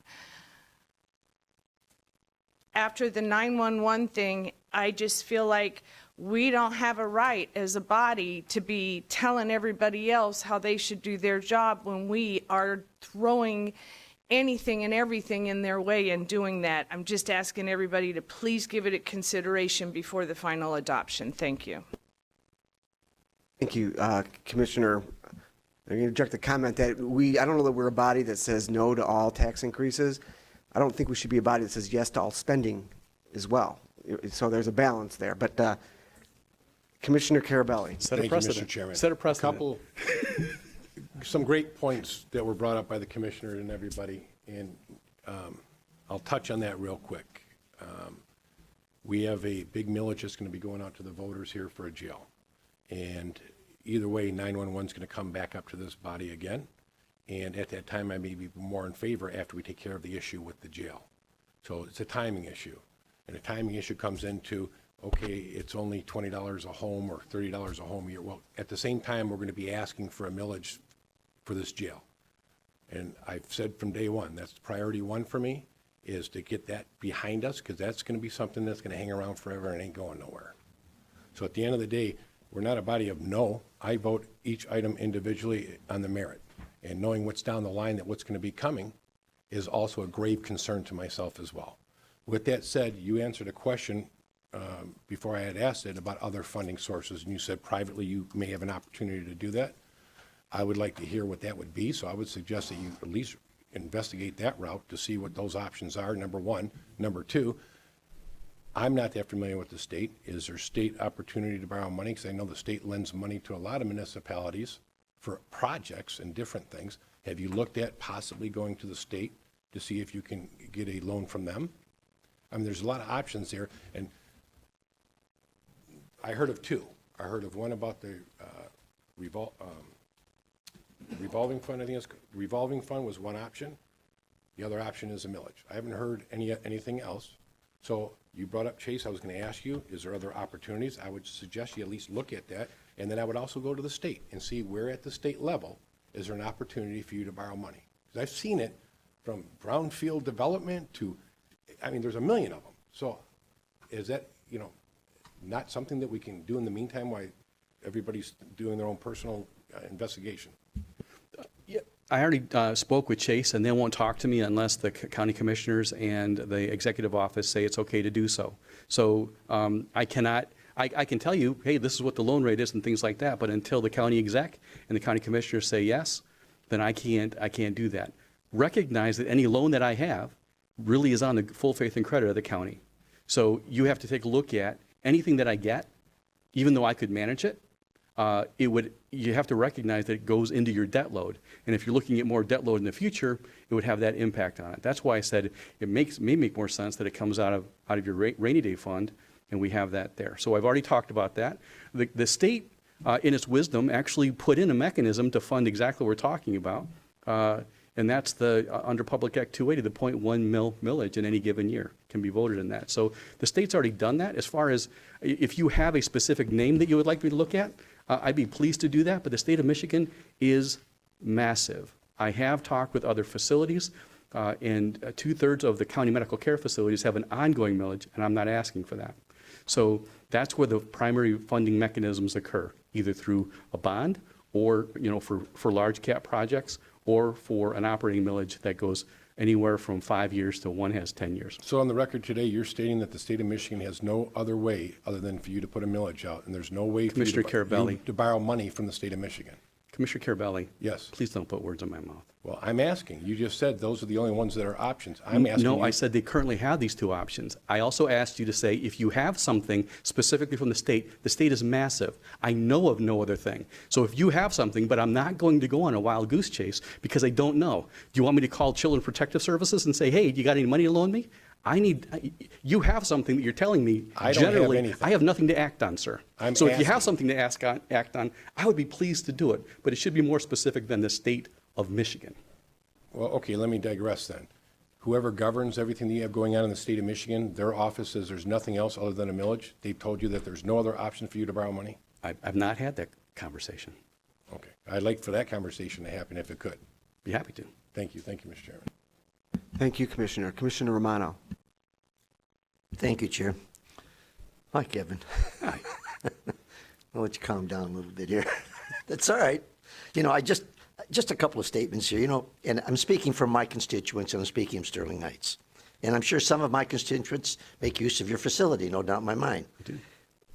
After the 911 thing, I just feel like we don't have a right as a body to be telling everybody else how they should do their job when we are throwing anything and everything in their way and doing that. I'm just asking everybody to please give it a consideration before the final adoption. Thank you. Thank you, Commissioner. I'm going to interject the comment that I don't know that we're a body that says no to all tax increases. I don't think we should be a body that says yes to all spending as well. So there's a balance there. But Commissioner Carabelli. Set a Thank you, precedent. Mr. Chairman. Set a precedent. Some great points that were brought up by the commissioner and everybody, and I'll touch on that real quick. We have a big millage that's going to be going out to the voters here for a jail. And either way, 911 is going to come back up to this body again. And at that time, I may be more in favor after we take care of the issue with the jail. So it's a timing issue. And a timing issue comes into, okay, it's only $20 a home or $30 a home a year. Well, at the same time, we're going to be asking for a millage for this jail. And I've said from day one, that's priority one for me, is to get that behind us, because that's going to be something that's going to hang around forever and ain't going nowhere. So at the end of the day, we're not a body of no. I vote each item individually on the merit. And knowing what's down the line, that what's going to be coming, is also a grave concern to myself as well. With that said, you answered a question before I had asked it about other funding sources, and you said privately you may have an opportunity to do that. I would like to hear what that would be, so I would suggest that you at least investigate that route to see what those options are, number one. Number two, I'm not that familiar with the state. Is there state opportunity to borrow money? Because I know the state lends money to a lot of municipalities for projects and different things. Have you looked at possibly going to the state to see if you can get a loan from them? I mean, there's a lot of options there, and I heard of two. I heard of one about the revolving fund. I think it's revolving fund was one option. The other option is a millage. I haven't heard anything else. So you brought up Chase. I was going to ask you, is there other opportunities? I would suggest you at least look at that. And then I would also go to the state and see where at the state level is there an opportunity for you to borrow money. Because I've seen it from brownfield development to, I mean, there's a million of them. So is that, not something that we can do in the meantime while everybody's doing their own personal investigation? Yeah, I already spoke with Chase, and they won't talk to me unless the county commissioners and the executive office say it's okay to do so. So I cannot. I can tell you, hey, this is what the loan rate is and things like that, but until the county exec and the county commissioners say yes, then I can't do that. Recognize that any loan that I have really is on the full faith and credit of the county. So you have to take a look at anything that I get, even though I could manage it, you have to recognize that it goes into your debt load. And if you're looking at more debt load in the future, it would have that impact on it. That's why I said it may make more sense that it comes out of your rainy day fund, and we have that there. So I've already talked about that. The state, in its wisdom, actually put in a mechanism to fund exactly what we're talking about, and that's under Public Act 280, the 0.1 millage in any given year can be voted in that. So the state's already done that. As far as if you have a specific name that you would like me to look at, I'd be pleased to do that, but the state of Michigan is massive. I have talked with other facilities, and 2/3 of the county medical care facilities have an ongoing millage, and I'm not asking for that. So that's where the primary funding mechanisms occur, either through a bond or, for large cap projects, or for an operating millage that goes anywhere from 5 years to one has 10 years. So on the record today, you're stating that the state of Michigan has no other way other than for you to put a millage out, and there's no way for you Commissioner Carabelli. to borrow money from the state of Michigan. Commissioner Carabelli. Yes. Please don't put words in my mouth. Well, I'm asking. You just said those are the only ones that are options. I'm asking No, you. I said they currently have these two options. I also asked you to say, if you have something specifically from the state is massive. I know of no other thing. So if you have something, but I'm not going to go on a wild goose chase because I don't know. Do you want me to call Children Protective Services and say, hey, you got any money to loan me? You have something that you're telling me. I don't have Generally, anything. I have nothing to act on, sir. So if you have something to act on, I would be pleased to do it. But it should be more specific than the state of Michigan. Well, okay, let me digress then. Whoever governs everything that you have going on in the state of Michigan, their office says there's nothing else other than a millage. They've told you that there's no other option for you to borrow money? I've not had that conversation. Okay. I'd like for that conversation to happen if it could. Be happy to. Thank you. Thank you, Mr. Chairman. Thank you, Commissioner. Commissioner Romano. Thank you, Chair. Hi, Kevin. Hi. I'll let you calm down a little bit here. That's all right. I just a couple of statements here, and I'm speaking for my constituents, and I'm speaking of Sterling Heights. And I'm sure some of my constituents make use of your facility, no doubt in my mind.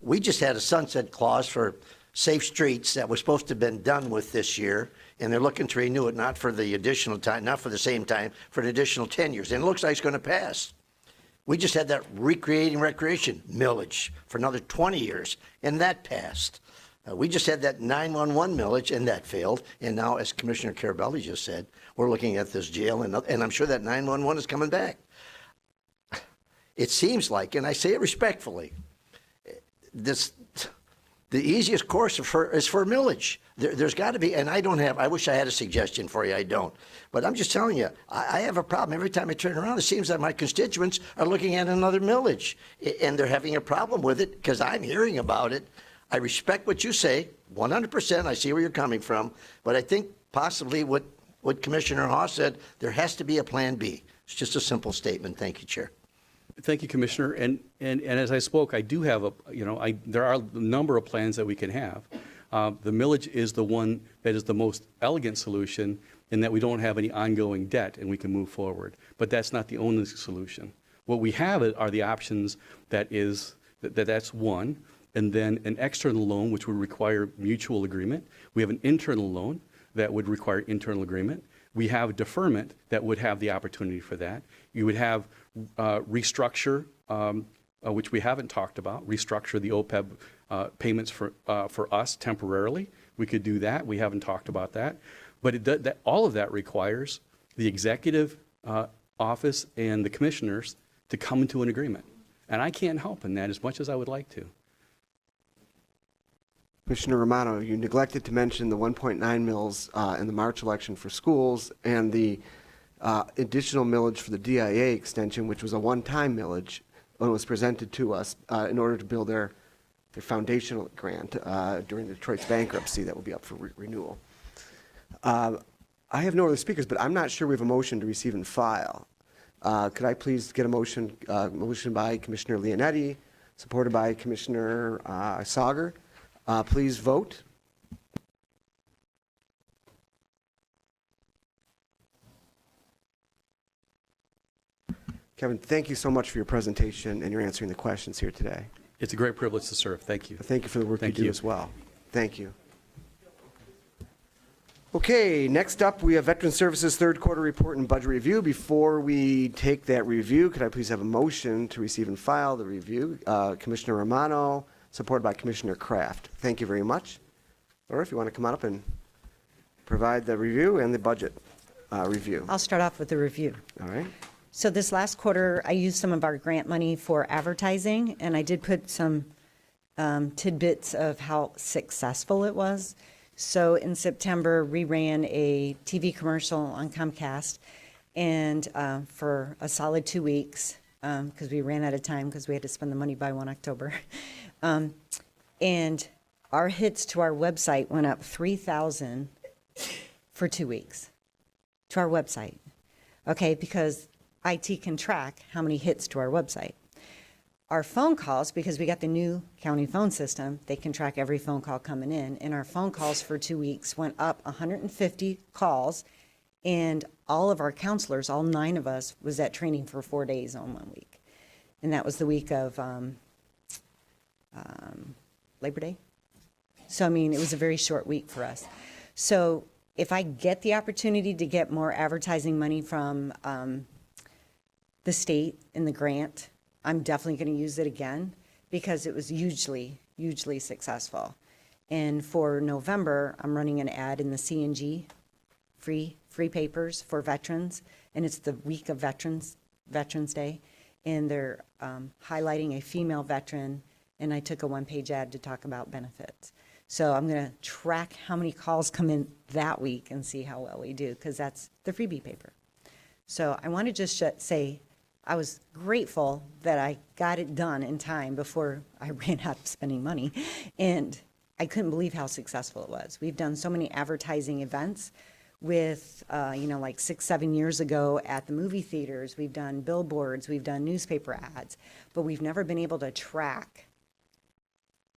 We just had a sunset clause for safe streets that was supposed to have been done with this year, and they're looking to renew it, not for the additional time, not for the same time, for an additional 10 years. And it looks like it's going to pass. We just had that recreation millage for another 20 years, and that passed. We just had that 911 millage, and that failed. And now, as Commissioner Carabelli just said, we're looking at this jail, and I'm sure that 911 is coming back. It seems like, and I say it respectfully, the easiest course is for millage. There's got to be, and I wish I had a suggestion for you, I don't. But I'm just telling you, I have a problem. Every time I turn around, it seems that my constituents are looking at another millage, and they're having a problem with it because I'm hearing about it. I respect what you say, 100%. I see where you're coming from. But I think possibly what Commissioner Haas said, there has to be a plan B. It's just a simple statement. Thank you, Chair. Thank you, Commissioner. And as I spoke, I do have there are a number of plans that we can have. The millage is the one that is the most elegant solution in that we don't have any ongoing debt and we can move forward. But that's not the only solution. What we have are the options that's one, and then an external loan, which would require mutual agreement. We have an internal loan that would require internal agreement. We have deferment that would have the opportunity for that. You would have restructure, which we haven't talked about, restructure the OPEB payments for us temporarily. We could do that. We haven't talked about that. But all of that requires the executive office and the commissioners to come into an agreement. And I can't help in that as much as I would like to. Commissioner Romano, you neglected to mention the 1.9 mils in the March election for schools and the additional millage for the DIA extension, which was a one-time millage when it was presented to us in order to build their foundational grant during Detroit's bankruptcy that will be up for renewal. I have no other speakers, but I'm not sure we have a motion to receive and file. Could I please get a motion by Commissioner Leonetti, supported by Commissioner Sauger? Please vote. Kevin, thank you so much for your presentation and your answering the questions here today. It's a great privilege to serve. Thank you. Thank you for the work Thank you do you. as well. Thank you. Okay, next up, we have Veteran Services third quarter report and budget review. Before we take that review, could I please have a motion to receive and file the review? Commissioner Romano, supported by Commissioner Kraft. Thank you very much. Or if you want to come on up and provide the review and the budget review. I'll start off with the review. All right. So this last quarter, I used some of our grant money for advertising, and I did put some tidbits of how successful it was. So in September, we ran a TV commercial on Comcast, and for a solid 2 weeks, because we ran out of time because we had to spend the money by 1 October. And our hits to our website went up 3,000 for 2 weeks. to our website, okay? Because IT can track how many hits to our website. Our phone calls, because we got the new county phone system, they can track every phone call coming in. And our phone calls for 2 weeks went up 150 calls. And all of our counselors, all 9 of us, was at training for 4 days on 1 week. And that was the week of Labor Day. So, I mean, it was a very short week for us. So if I get the opportunity to get more advertising money from the state in the grant, I'm definitely going to use it again because it was hugely successful. And for November, I'm running an ad in the CNG, free papers for veterans, and it's the week of Veterans Day, and they're highlighting a female veteran, and I took a 1-page ad to talk about benefits. So I'm going to track how many calls come in that week and see how well we do, because that's the freebie paper. So I want to just say I was grateful that I got it done in time before I ran out of spending money, and I couldn't believe how successful it was. We've done so many advertising events with, like 6-7 years ago at the movie theaters. We've done billboards, we've done newspaper ads, but we've never been able to track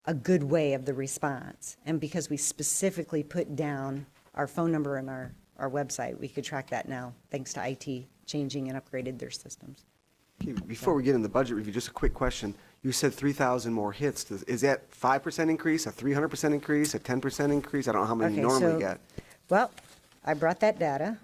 a good way of the response. And because we specifically put down our phone number and our website, we could track that now, thanks to IT changing and upgraded their systems. Okay, before we get in the budget review, just a quick question. You said 3,000 more hits. Is that 5% increase, a 300% increase, a 10% increase? I don't know how many you normally get. Well, I brought that data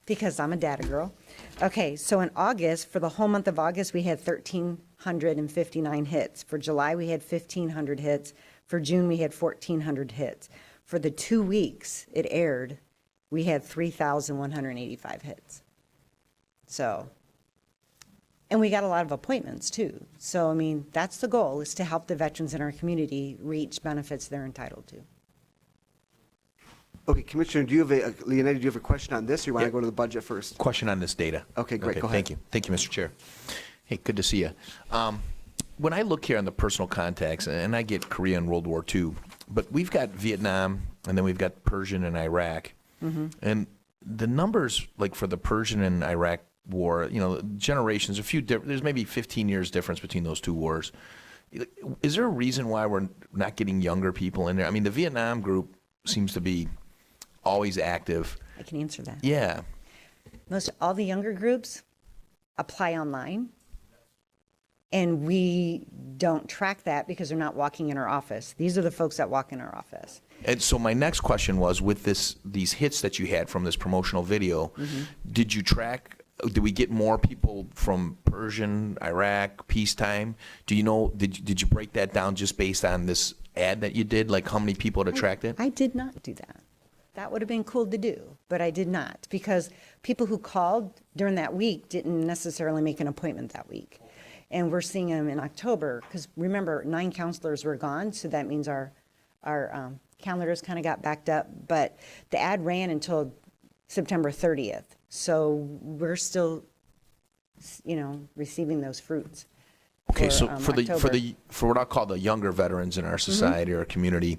because I'm a data girl. Okay, so in August, for the whole month of August, we had 1,359 hits. For July, we had 1,500 hits. For June, we had 1,400 hits. For the 2 weeks it aired, we had 3,185 hits. So, and we got a lot of appointments too. So, I mean, that's the goal, is to help the veterans in our community reach benefits they're entitled to. Okay, Commissioner, Leonetti, do you have a question on this, or you want to go to the budget first? Question on this data. Okay, great. Go ahead. Thank you, Mr. Chair. Hey, good to see you. When I look here on the personal contacts, and I get Korea and World War II, but we've got Vietnam, and then we've got Persian and Iraq. Mm-hmm. And the numbers, like for the Persian and Iraq war, generations, there's maybe 15 years difference between those two wars. Is there a reason why we're not getting younger people in there? I mean, the Vietnam group seems to be always active. I can answer that. Yeah. Most all the younger groups apply online, and we don't track that because they're not walking in our office. These are the folks that walk in our office. And so my next question was, with these hits that you had from this promotional video, did you track? Did we get more people from Persian, Iraq, peacetime? Do you know? Did you break that down just based on this ad that you did? Like how many people it attracted? I did not do that. That would have been cool to do, but I did not, because people who called during that week didn't necessarily make an appointment that week. And we're seeing them in October, because remember, 9 counselors were gone, so that means our calendars kind of got backed up. But the ad ran until September 30th, so we're still, receiving those fruits. Okay, so October. for what I'll call the younger veterans in our society or community,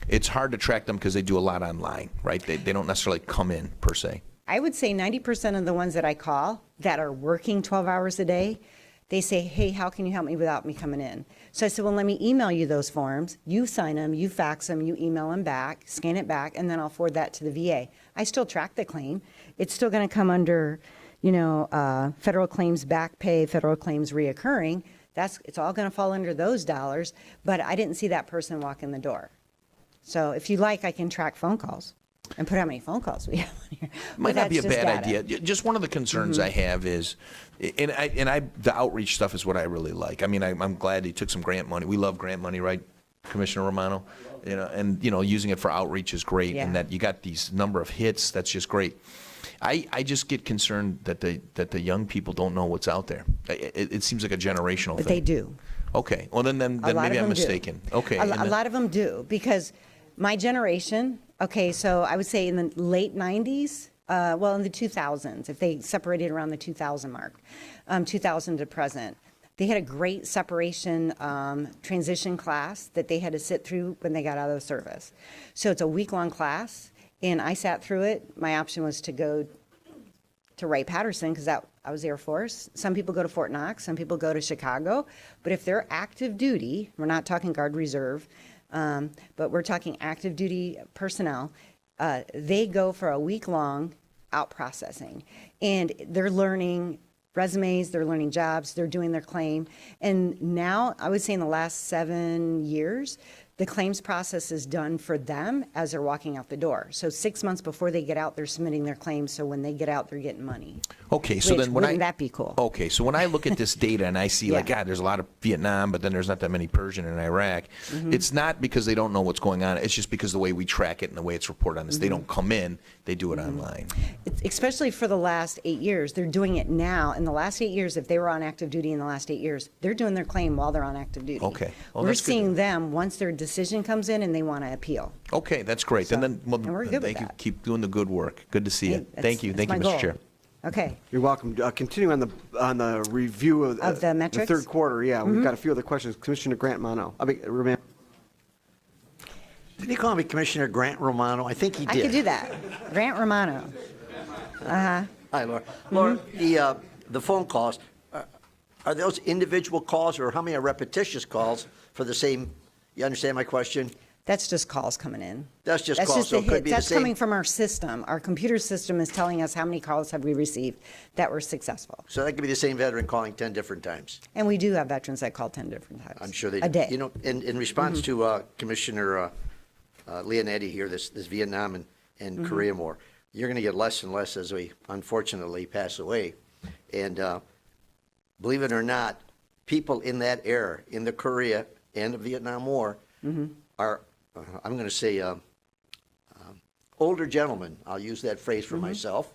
it's hard to track them because they do a lot online, right? They don't necessarily come in per se. I would say 90% of the ones that I call that are working 12 hours a day, they say, hey, how can you help me without me coming in? So I said, well, let me email you those forms. You sign them, you fax them, you email them back, scan it back, and then I'll forward that to the VA. I still track the claim. It's still going to come under, federal claims back pay, federal claims reoccurring. It's all going to fall under those dollars, but I didn't see that person walk in the door. So if you like, I can track phone calls and put how many phone calls we have on here. Might not be a bad idea. Just one of the concerns I have is, the outreach stuff is what I really like. I mean, I'm glad he took some grant money. We love grant money, right, Commissioner Romano? Using it for outreach is great, and that you got these number of hits. That's just great. I just get concerned that the young people don't know what's out there. It seems like a generational thing. But they do. Okay. Well, then maybe I'm mistaken. Okay. A lot of them do, because my generation, so I would say in the late 90s, in the 2000s, if they separated around the 2000 mark, 2000 to present, they had a great separation transition class that they had to sit through when they got out of the service. So it's a week-long class, And I sat through it. My option was to go to Wright-Patterson because I was Air Force. Some people go to Fort Knox. Some people go to Chicago. But if they're active duty, we're not talking Guard Reserve, but we're talking active duty personnel, they go for a week-long out processing. And they're learning resumes, they're learning jobs, they're doing their claim. And now, I would say in the last 7 years, the claims process is done for them as they're walking out the door. So 6 months before they get out, they're submitting their claims. So when they get out, they're getting money. Okay, so Which, then when wouldn't that be cool? Okay, so when I look at this data and I see like, Yeah. God, there's a lot of Vietnam, but then there's not that many Persian and Iraq. Mm-hmm. It's not because they don't know what's going on. It's just because the way we track it and the way it's reported on this. They Mm-hmm. don't come in; they do it online. Especially for the last 8 years, they're doing it now. In the last 8 years, if they were on active duty in the last 8 years, they're doing their claim while they're on active duty. Okay. Well, We're that's good to seeing them once their decision comes in and they want to appeal. Okay, that's great. So- and then, well, and we're good with thank you. that. Keep doing the good work. Good to see Hey, you. Thank you, that's my Mr. goal. Chair. Okay. You're welcome. Continue on the review of, Of the metrics? third quarter. Yeah, we've got a few other questions. Commissioner Grant Mono. Did he call me Commissioner Grant Romano? I think he did. I could do that. Grant Romano. Hi, Laura. Laura, the phone calls, are those individual calls or how many are repetitious calls for the same, you understand my question? That's just calls coming in. That's just calls, just so the it could hits. be the That's same- coming from our system. Our computer system is telling us how many calls have we received that were successful. So that could be the same veteran calling 10 different times. And we do have veterans that call 10 different times. I'm sure they A do. day. You know, in response to Commissioner Leonetti here, this Vietnam and Korea War, you're going to get less and less as we unfortunately pass away. And believe it or not, people in that era, in the Korea and the Vietnam War, are, I'm going to say, older gentlemen, I'll use that phrase for myself,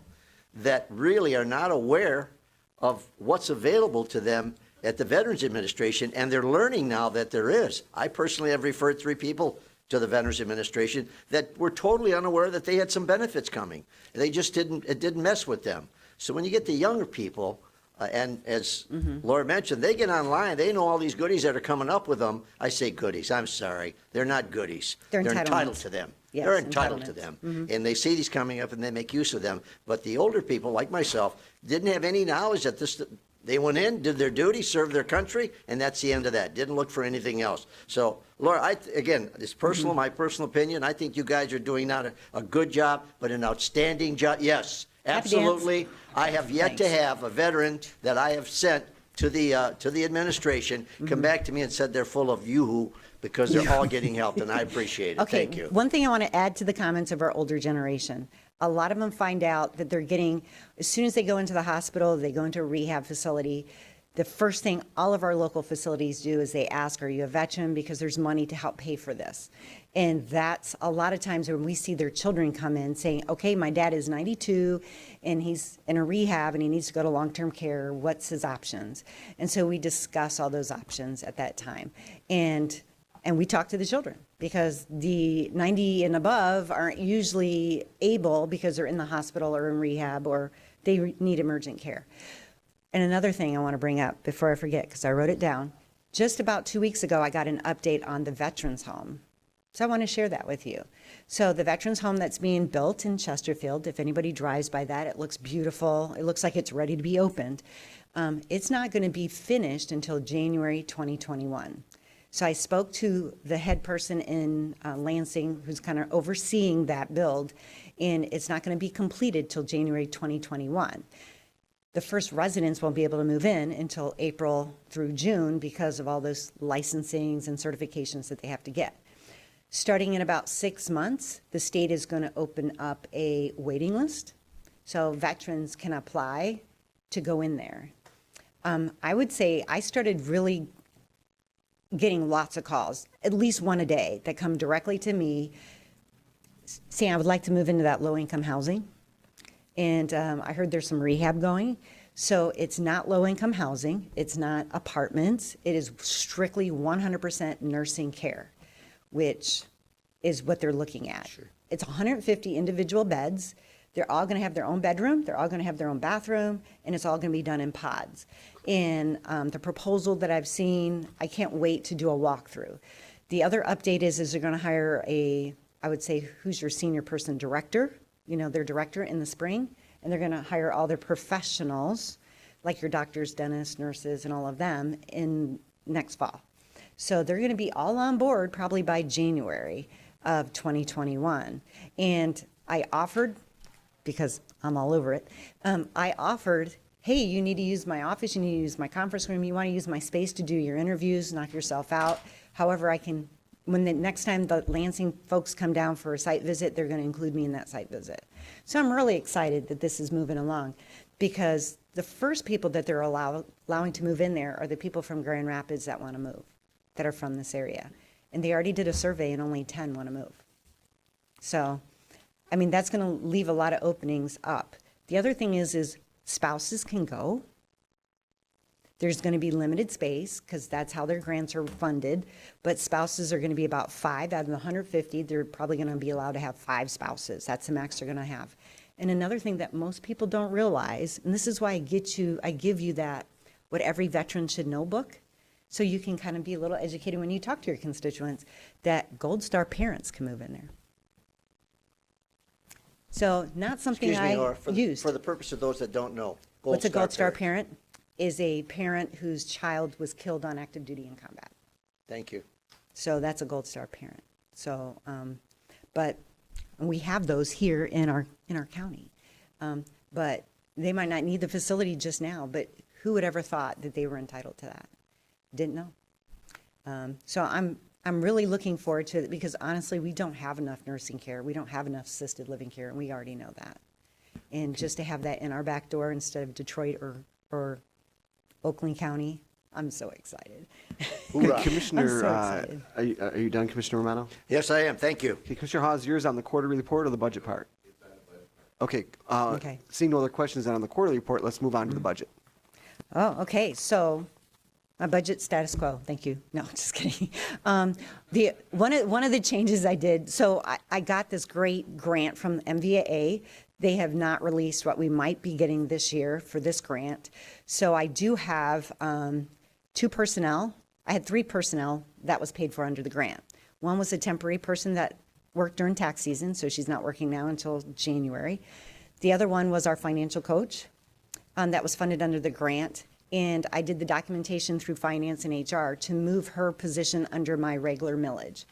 that really are not aware of what's available to them at the Veterans Administration, and they're learning now that there is. I personally have referred 3 people to the Veterans Administration that were totally unaware that they had some benefits coming. They just it didn't mess with them. So when you get the younger people, and as Laura mentioned, they get online, they know all these goodies that are coming up with them. I say goodies, I'm sorry. They're not goodies. They're entitled entitlements. to them. Yes, They're entitled to entitlements. them. And they see these coming up and they make use of them. But the older people, like myself, didn't have any knowledge that they went in, did their duty, served their country, and that's the end of that. Didn't look for anything else. So, Laura, again, it's personal, my personal opinion. I think you guys are doing not a good job, but an outstanding job. Yes, Happy dance. absolutely. I have yet to have a veteran that I have sent to the administration come back to me and said they're full of yoo-hoo because they're all getting help, and I appreciate it. Okay, Thank you. one thing I want to add to the comments of our older generation. A lot of them find out that they're getting, as soon as they go into the hospital, they go into a rehab facility, the first thing all of our local facilities do is they ask, are you a veteran? Because there's money to help pay for this. And that's a lot of times when we see their children come in saying, okay, my dad is 92 and he's in a rehab and he needs to go to long-term care. What's his options? And so we discuss all those options at that time. And we talk to the children because the 90 and above aren't usually able because they're in the hospital or in rehab or they need emergent care. And another thing I want to bring up before I forget, because I wrote it down, just about 2 weeks ago, I got an update on the Veterans Home. So I want to share that with you. So the Veterans Home that's being built in Chesterfield, if anybody drives by that, it looks beautiful. It looks like it's ready to be opened. It's not going to be finished until January 2021. So I spoke to the head person in Lansing, who's kind of overseeing that build, and it's not going to be completed till January 2021. The first residents won't be able to move in until April through June because of all those licensings and certifications that they have to get. Starting in about 6 months, the state is going to open up a waiting list, so veterans can apply to go in there. I would say I started really getting lots of calls, at least one a day, that come directly to me saying, I would like to move into that low-income housing. And I heard there's some rehab going. So it's not low-income housing. It's not apartments. It is strictly 100% nursing care, which is what they're looking at. Sure. It's 150 individual beds. They're all going to have their own bedroom. They're all going to have their own bathroom, and it's all going to be done in pods. And the proposal that I've seen, I can't wait to do a walkthrough. The other update is they're going to hire a I would say, who's your senior person director, their director in the spring, and they're going to hire all their professionals, like your doctors, dentists, nurses, and all of them in next fall. So they're going to be all on board probably by January of 2021. And I offered, because I'm all over it, I offered, hey, you need to use my office, you need to use my conference room, you want to use my space to do your interviews, knock yourself out. However, I can, when the next time the Lansing folks come down for a site visit, they're going to include me in that site visit. So I'm really excited that this is moving along, because the first people that they're allowing to move in there are the people from Grand Rapids that want to move, that are from this area. And they already did a survey and only 10 want to move. So, I mean, that's going to leave a lot of openings up. The other thing is spouses can go. There's going to be limited space because that's how their grants are funded. But spouses are going to be about 5 out of the 150. They're probably going to be allowed to have 5 spouses. That's the max they're going to have. And another thing that most people don't realize, and this is why I give you that What Every Veteran Should Know book, so you can kind of be a little educated when you talk to your constituents, that Gold Star parents can move in there. So not something Excuse me, Laura, I used. for the purpose of those that don't know. What's a Gold Star parent? parent? Is a parent whose child was killed on active duty in combat. Thank you. So that's a Gold Star parent. So, but we have those here in our county. But they might not need the facility just now, but who would ever thought that they were entitled to that? Didn't know. So I'm really looking forward to it, because honestly, we don't have enough nursing care. We don't have enough assisted living care, and we already know that. And just to have that in our back door instead of Detroit or Oakland County, I'm so excited. Commissioner, I'm so excited. are you done, Commissioner Romano? Yes, I am. Thank you. Okay, Commissioner Hawes, yours on the quarterly report or the budget part? Okay. Okay. Seeing no other questions then on the quarterly report, let's move on to the budget. Oh, okay. So my budget status quo. Thank you. No, just kidding. One of the changes I did. So I got this great grant from MVAA. They have not released what we might be getting this year for this grant. So I do have 2 personnel. I had 3 personnel that was paid for under the grant. One was a temporary person that worked during tax season, so she's not working now until January. The other one was our financial coach that was funded under the grant. And I did the documentation through finance and HR to move her position under my regular millage.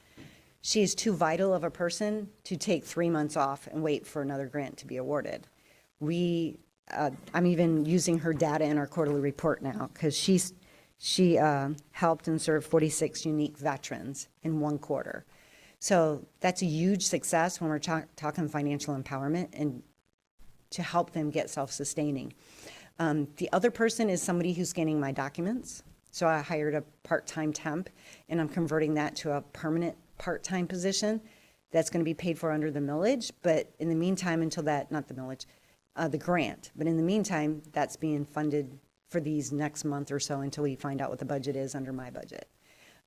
She is too vital of a person to take 3 months off and wait for another grant to be awarded. I'm even using her data in our quarterly report now, because she helped and served 46 unique veterans in 1 quarter. So that's a huge success when we're talking financial empowerment and to help them get self-sustaining. The other person is somebody who's scanning my documents. So I hired a part-time temp, and I'm converting that to a permanent part-time position that's going to be paid for under the millage. But in the meantime, until that, not the millage, the grant. But in the meantime, that's being funded for these next month or so until we find out what the budget is under my budget.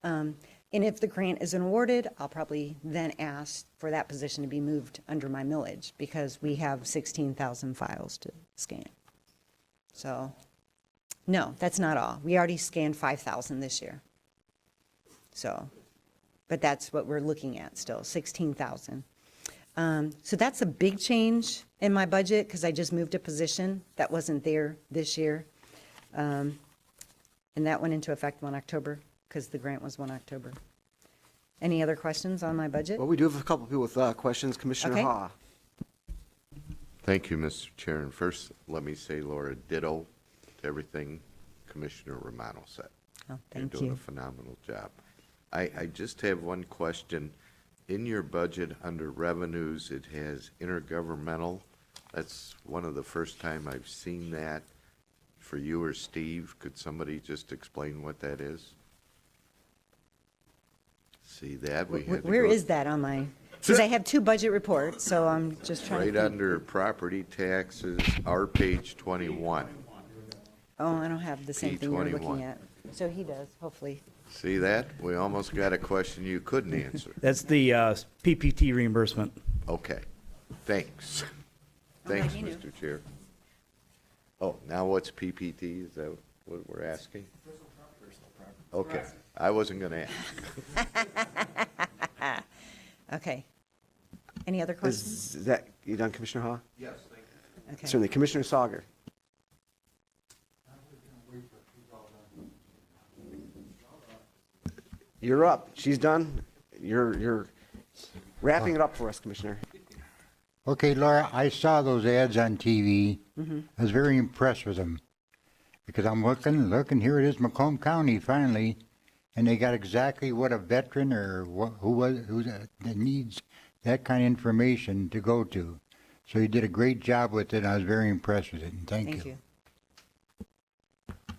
And if the grant isn't awarded, I'll probably then ask for that position to be moved under my millage, because we have 16,000 files to scan. So, no, that's not all. We already scanned 5,000 this year. So, but that's what we're looking at still, 16,000. So that's a big change in my budget, because I just moved a position that wasn't there this year. And that went into effect 1 October, because the grant was 1 October. Any other questions on my budget? Well, we do have a couple people with questions. Commissioner Okay. Haw. Thank you, Mr. Chair. And first, let me say, Laura, ditto to everything Commissioner Romano said. Oh, thank You're doing you. a phenomenal job. I just have one question. In your budget, under revenues, it has intergovernmental. That's one of the first time I've seen that. For you or Steve, could somebody just explain what that is? See that? We had to Where go is that on my, because I have 2 budget reports, so I'm just trying to right think. under property taxes, our page 21. Oh, I don't have the same thing you're P21. looking at. So he does, hopefully. See that? We almost got a question you couldn't answer. That's the PPT reimbursement. Okay, thanks. Oh, Thanks, I knew. Mr. Chair. Oh, now what's PPT? Is that what we're asking? Okay, I wasn't going to ask. Okay. Any other questions? Is that, you done, Commissioner Haw? Yes, thank you. Okay. Certainly. Commissioner Sauger. You're up. She's done. You're wrapping it up for us, Commissioner. Okay, Laura, I saw those ads on TV. I was very impressed with them because I'm looking, here it is, Macomb County finally, and they got exactly what a veteran or who that needs that kind of information to go to. So you did a great job with it. I was very impressed with it, and thank you. Thank you.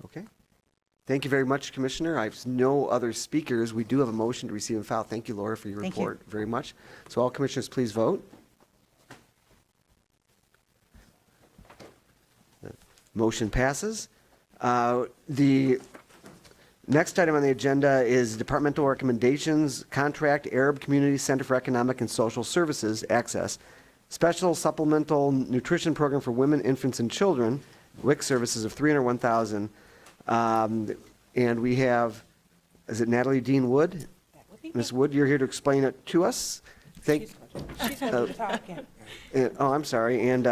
Okay. Thank you very much, Commissioner. I have no other speakers. We do have a motion to receive and file. Thank you, Laura, for your Thank you. report very much. So all commissioners, please vote. The motion passes. The next item on the agenda is departmental recommendations, contract Arab Community Center for Economic and Social Services, Access, Special Supplemental Nutrition Program for Women, Infants, and Children, WIC services of $301,000. And we have, is it Natalie Dean Wood? Ms. Wood, you're here to explain it to us. She's talking. Oh, I'm sorry. And,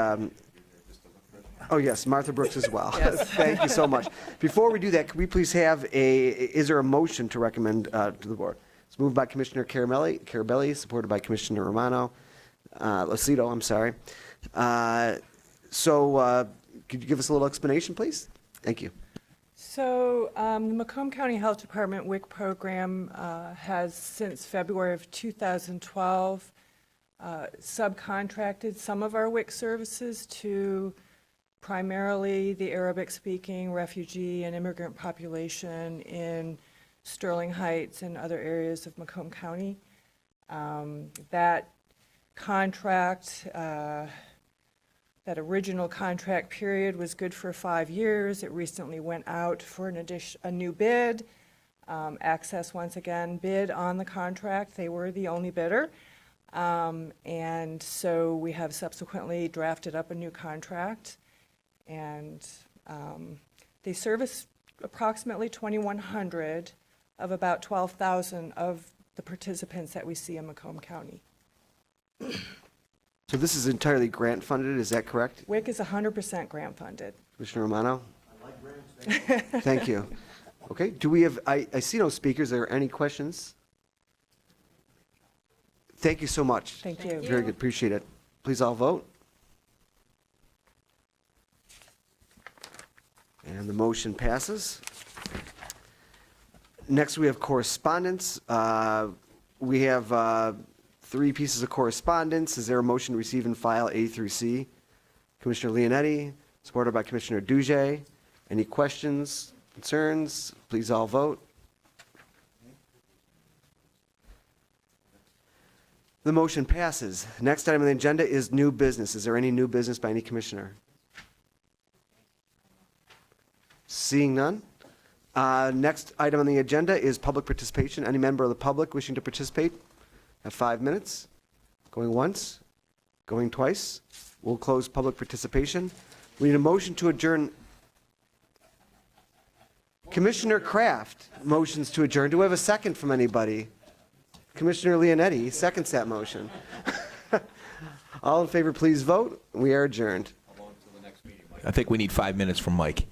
oh, yes, Martha Brooks as well. Thank you so much. Before we do that, could we please have is there a motion to recommend to the board? It's moved by Commissioner Carabelli, supported by Commissioner Romano, Lucido, I'm sorry. Could you give us a little explanation, please? Thank you. So the Macomb County Health Department WIC program has, since February of 2012, subcontracted some of our WIC services to primarily the Arabic-speaking refugee and immigrant population in Sterling Heights and other areas of Macomb County. That contract, that original contract period was good for 5 years. It recently went out for a new bid. Access once again bid on the contract. They were the only bidder. And so we have subsequently drafted up a new contract. And they service approximately 2,100 of about 12,000 of the participants that we see in Macomb County. So this is entirely grant funded, is that correct? WIC is 100% grant funded. Commissioner Romano? I like grants. Thank you. Okay, do we have, I see no speakers. Are there any questions? Thank you so much. Thank you. Very good, appreciate it. Please all vote. And the motion passes. Next, we have correspondence. We have 3 pieces of correspondence. Is there a motion to receive and file A through C? Commissioner Leonetti, supported by Commissioner Duje. Any questions, concerns? Please all vote. The motion passes. Next item on the agenda is new business. Is there any new business by any commissioner? Seeing none. Next item on the agenda is public participation. Any member of the public wishing to participate? Have 5 minutes. Going once, going twice. We'll close public participation. We need a motion to adjourn. Commissioner Kraft motions to adjourn. Do we have a second from anybody? Commissioner Leonetti seconds that motion. All in favor, please vote. We are adjourned. I think we need 5 minutes from Mike.